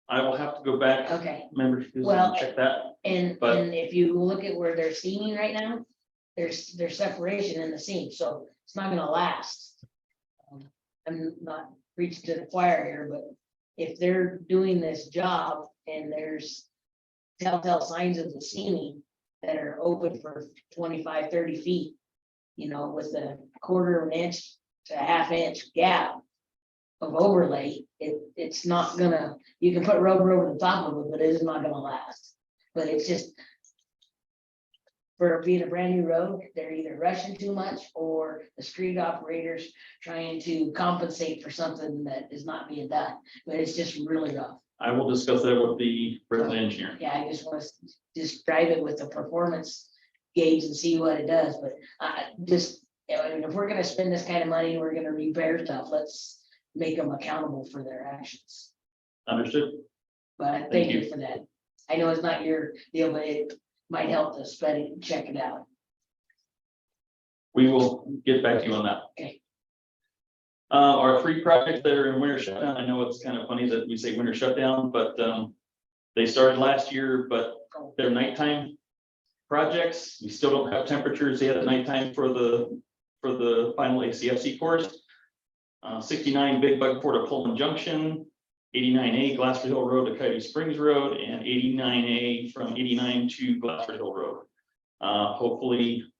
I will have to go back. Okay, Members, Well, check that. and But- if you look at where they're seaming right now, there's separation in the seam, so it's not gonna last. I'm not preaching to the choir here, but if they're doing this job and there's telltale signs of the seaming that are open for 25, 30 feet, you know, with a 1/4 inch to a 1/2 inch gap of overlay, it's not gonna, you can put rubber over the top of it, but it is not gonna last. But it's just, for being a brand new road, they're either rushing too much or the street operators trying to compensate for something that is not being done. But it's just really rough. I will discuss that with the resident engineer. Yeah, I just want to just drive it with the performance gauge and see what it does, but I mean, if we're gonna spend this kind of money, we're gonna repair stuff, let's make them accountable for their actions. Understood? But Thank thank you you. for that. I know it's not your deal, but it might help to spend it and check it out. We will get back to you on that. Okay. Our 3 projects that are in winter shutdown, I know it's kind of funny that we say winter shutdown, but they started last year, but they're nighttime projects. We still don't have temperatures yet at nighttime for the final ACFC course. 69 Big Buckport to Pullman Junction, 89A Glassford Hill Road to Coyote Springs Road, and 89A from 89 to Glassford Hill Road. Hopefully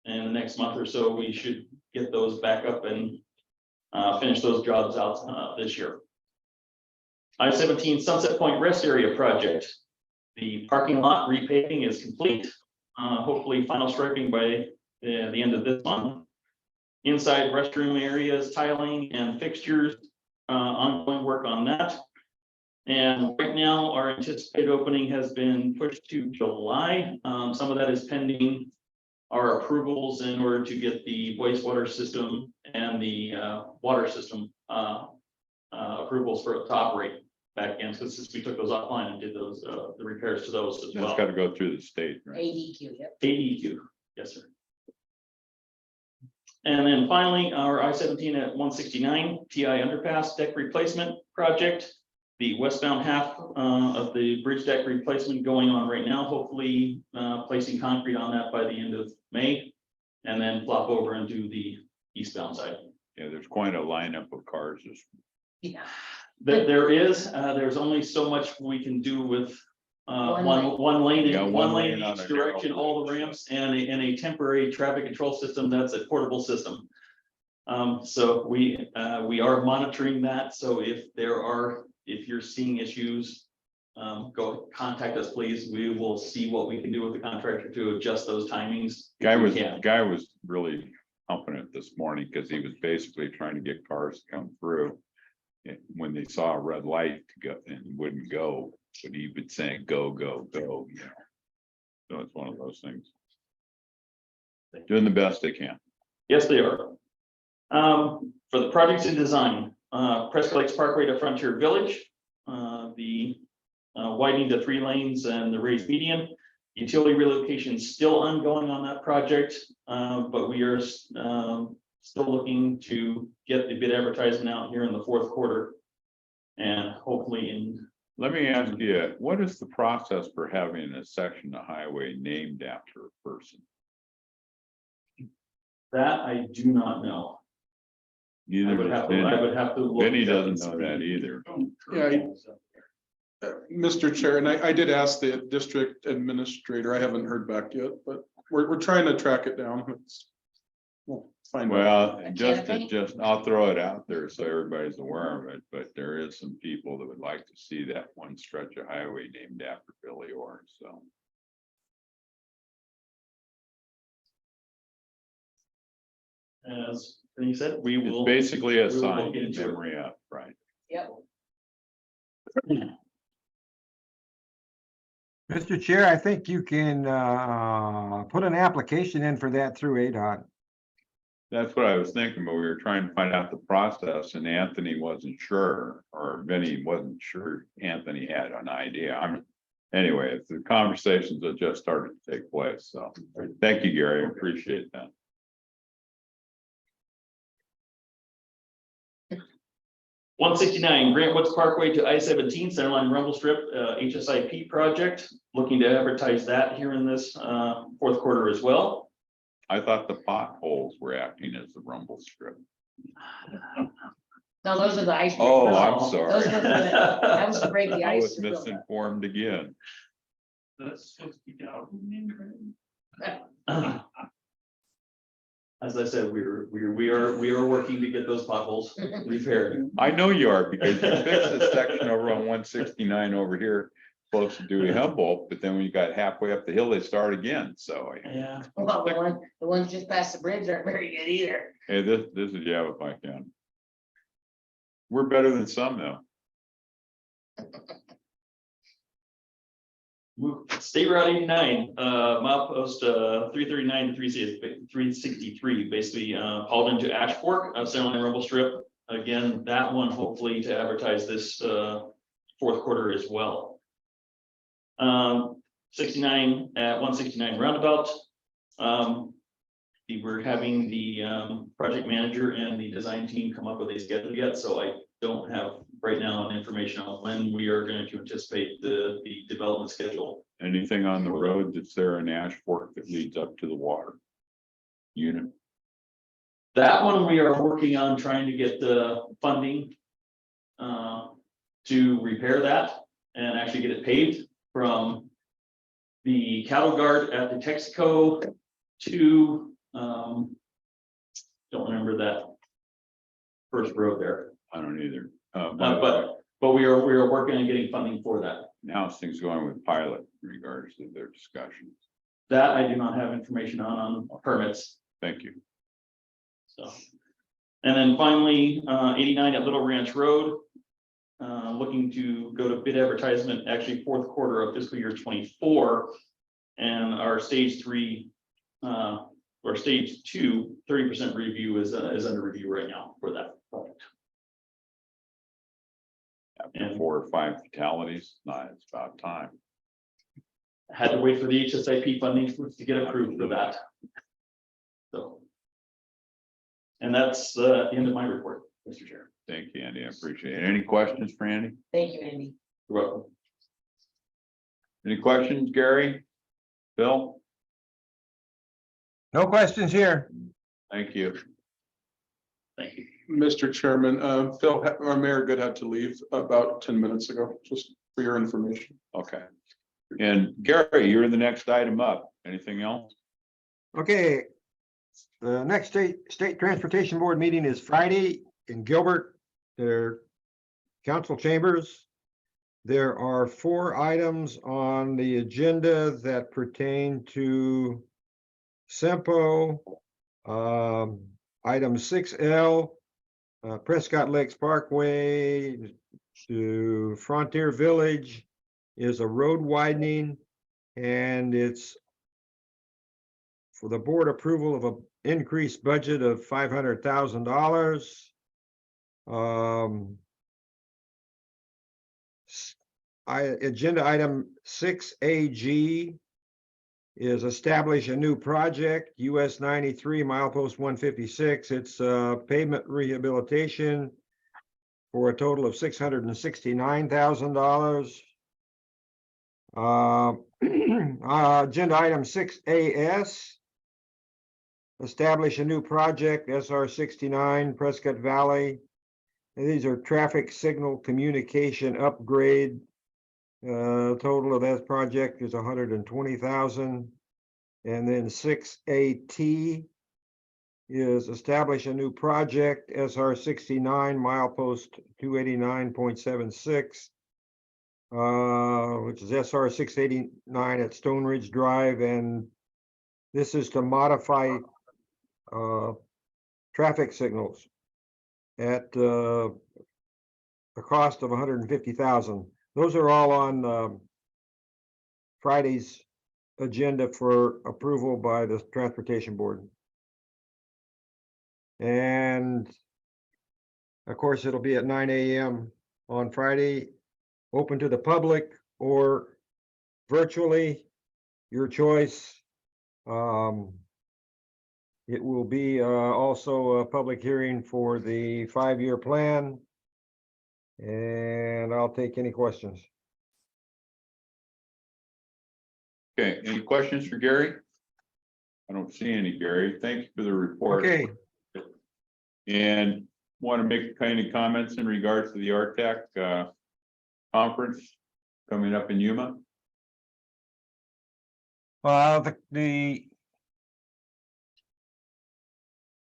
in the next month or so, we should get those back up and finish those jobs out this year. I-17 Sunset Point Rest Area Project. The parking lot repaving is complete. Hopefully final striping by the end of this month. Inside restroom areas, tiling and fixtures, ongoing work on that. And right now, our anticipated opening has been pushed to July. Some of that is pending our approvals in order to get the wastewater system and the water system approvals for it to operate back in, since we took those offline and did those, the repairs to those as That's well. got to go through the state, right? ADQ, yep. AEQ, yes, sir. And then finally, our I-17 at 169 TI underpass deck replacement project. The westbound half of the bridge deck replacement going on right now, hopefully placing concrete on that by the end of May. And then flop over and do the eastbound side. Yeah, there's quite a lineup of cars. Yeah. There's only so much we can do with One lane. one lane, Yeah, in one one lane lane in on each a narrow direction, all the bridge, ramps, and a temporary traffic control system that's a portable system. So we are monitoring that, so if you're seeing issues, go contact us, please. We will see what we can do with the contractor to adjust those timings. if Guy we was, can. guy was really humping it this morning because he was basically trying to get cars to come through. And when they saw a red light to go and he wouldn't go, but he would say, go, go, go, you know. So it's one of those things. Doing the best they can. Yes, they are. For the projects in design, Prescott Lakes Parkway to Frontier Village, the widening to 3 lanes and the raised median. Utility relocation is still ongoing on that project, but we are still looking to get the bid advertisement out here in the 4th quarter. And hopefully in. Let me ask you, what is the process for having a section of highway named after a person? That I do not know. I Neither would does have to, I would have to. look Benny it up doesn't and know that see. either. Yeah, Mr. Chair, and I did ask the district administrator. I haven't heard back yet, but we're trying to track it down. We'll find out. Well, Jennifer? I'll throw it out there so everybody's aware of it, but there is some people that would like to see that one stretch of highway named after Billy Orr, so. As you said, we It's will. basically a we will sign look in into it. memory of, right? Yep. Mr. Chair, I think you can put an application in for that through ADOT. That's what I was thinking, but we were trying to find out the process and Anthony wasn't sure, or Vinny wasn't sure Anthony had an idea. Anyway, it's the conversations that just started to take place, so thank you, Gary, I appreciate that. $169 Grant Woods Parkway to I-17 Centerline Rumble Strip, HSIP project, looking to advertise that here in this 4th quarter as well. I thought the potholes were acting as the rumble strip. No, those are the ice. Oh, no, I'm those sorry. were that was to break the I ice. was to build up. misinformed again. That's supposed to be down. As I said, we are working to get those potholes repaired. I know you are because you fixed the section over on 169 over here, close to Dewey Humboldt, but then when you got halfway up the hill, they start again, so. Yeah. Well, the ones just past the bridge aren't very good either. Hey, this is, yeah, if I can. We're better than some though. State Route 89, milepost 339 to 363, basically hauled into Ash Fork, Centerline Rumble Strip. Again, that one hopefully to advertise this 4th quarter as well. 69 at 169 roundabout. We're having the project manager and the design team come up with a schedule yet, so I don't have right now information on when we are going to anticipate the development schedule. Anything on the road that's there in Ash Fork that leads up to the water unit? That one we are working on trying to get the funding to repair that and actually get it paved from the cattle guard at the Texaco to don't remember that first road there. I don't either. But we are working on getting funding for that. Now things going with pilot in regards to their discussions. That I do not have information on permits. Thank you. So, and then finally, 89 at Little Ranch Road. Looking to go to bid advertisement, actually 4th quarter of fiscal year 24. And our stage 3 or stage 2, 30% review is under review right now for that project. After 4 or 5 fatalities, it's about time. Had to wait for the HSIP funding to get approved for that. So. And that's the end of my report, Mr. Chair. Thank you, Andy. I appreciate it. Any questions for Andy? Thank you, Andy. You're welcome. Any questions, Gary? Bill? No questions here. Thank you. Thank you. Mr. Chairman, Phil, our Mayor Good had to leave about 10 minutes ago, just for your information. Okay. And Gary, you're the next item up. Anything else? Okay. The next state transportation board meeting is Friday in Gilbert, their council chambers. There are 4 items on the agenda that pertain to CYMPO. Item 6L, Prescott Lakes Parkway to Frontier Village is a road widening, and it's for the board approval of an increased budget of $500,000. Agenda item 6AG is establish a new project, US 93 milepost 156. It's pavement rehabilitation for a total of $669,000. Agenda item 6AS, establish a new project, SR 69 Prescott Valley. And these are traffic signal communication upgrade. Total of that project is $120,000. And then 6AT is establish a new project, SR 69 milepost 289.76. Which is SR 689 at Stone Ridge Drive, and this is to modify traffic signals at a cost of $150,000. Those are all on Friday's agenda for approval by the Transportation Board. And of course, it'll be at 9 a.m. on Friday, open to the public or virtually, your choice. It will be also a public hearing for the 5-year plan. And I'll take any questions. Okay, any questions for Gary? I don't see any, Gary. Thank you for the report. Okay, And want to make any comments in regards to the RTAC conference coming up in Yuma?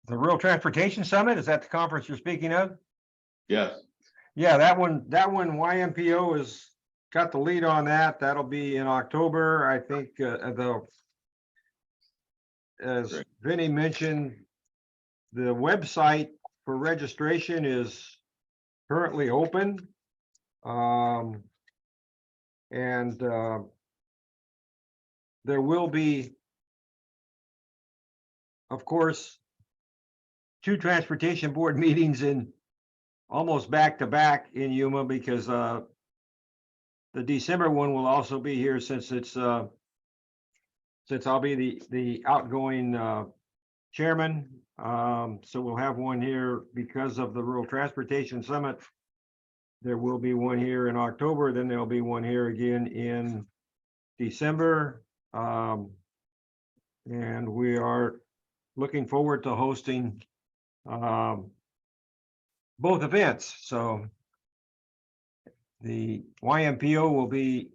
the Rural Transportation Summit, is that the conference you're speaking of? Yes. Yeah, that one YMPO has got the lead on that. That'll be in October. I think as Great. Vinny mentioned, the website for registration is currently open. And there will be, of course, 2 transportation board meetings in almost back to back in Yuma, because the December one will also be here, since it's since I'll be the outgoing chairman. So we'll have one here because of the Rural Transportation Summit. There will be one here in October, then there'll be one here again in December. And we are looking forward to hosting both events. So the YMPO will be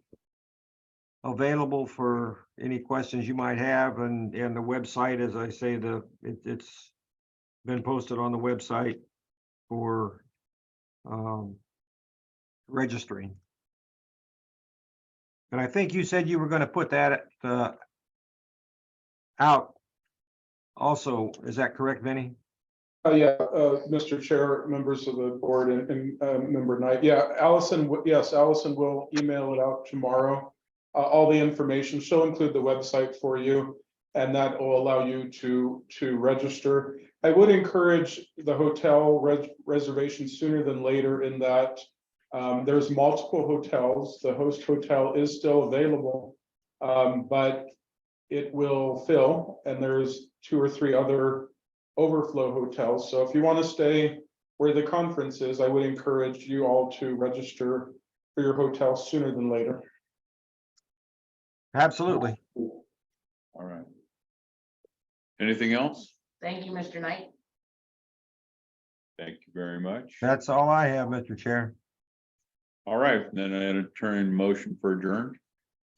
available for any questions you might have, and the website, as I say, it's been posted on the website for registering. And I think you said you were going to put that out also. Is that correct, Vinny? Yeah, Mr. Chair, members of the board, and member Knight. Yeah, Allison will email it out tomorrow. All the information, she'll include the website for you, and that will allow you to register. I would encourage the hotel reservation sooner than later, in that There's multiple hotels. The host hotel is still available. But it will fill, and there's 2 or 3 other overflow hotels. So if you want to stay where the conference is, I would encourage you all to register for your hotel sooner than later. Absolutely. All right. Anything else? Thank you, Mr. Knight. Thank you very much. That's all I have, Mr. Chair. All right, then I entertain motion for adjourn.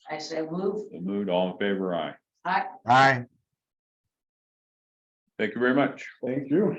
I say move. The mood, all in favor, aye. Aye. Aye. Thank you very much. Thank you.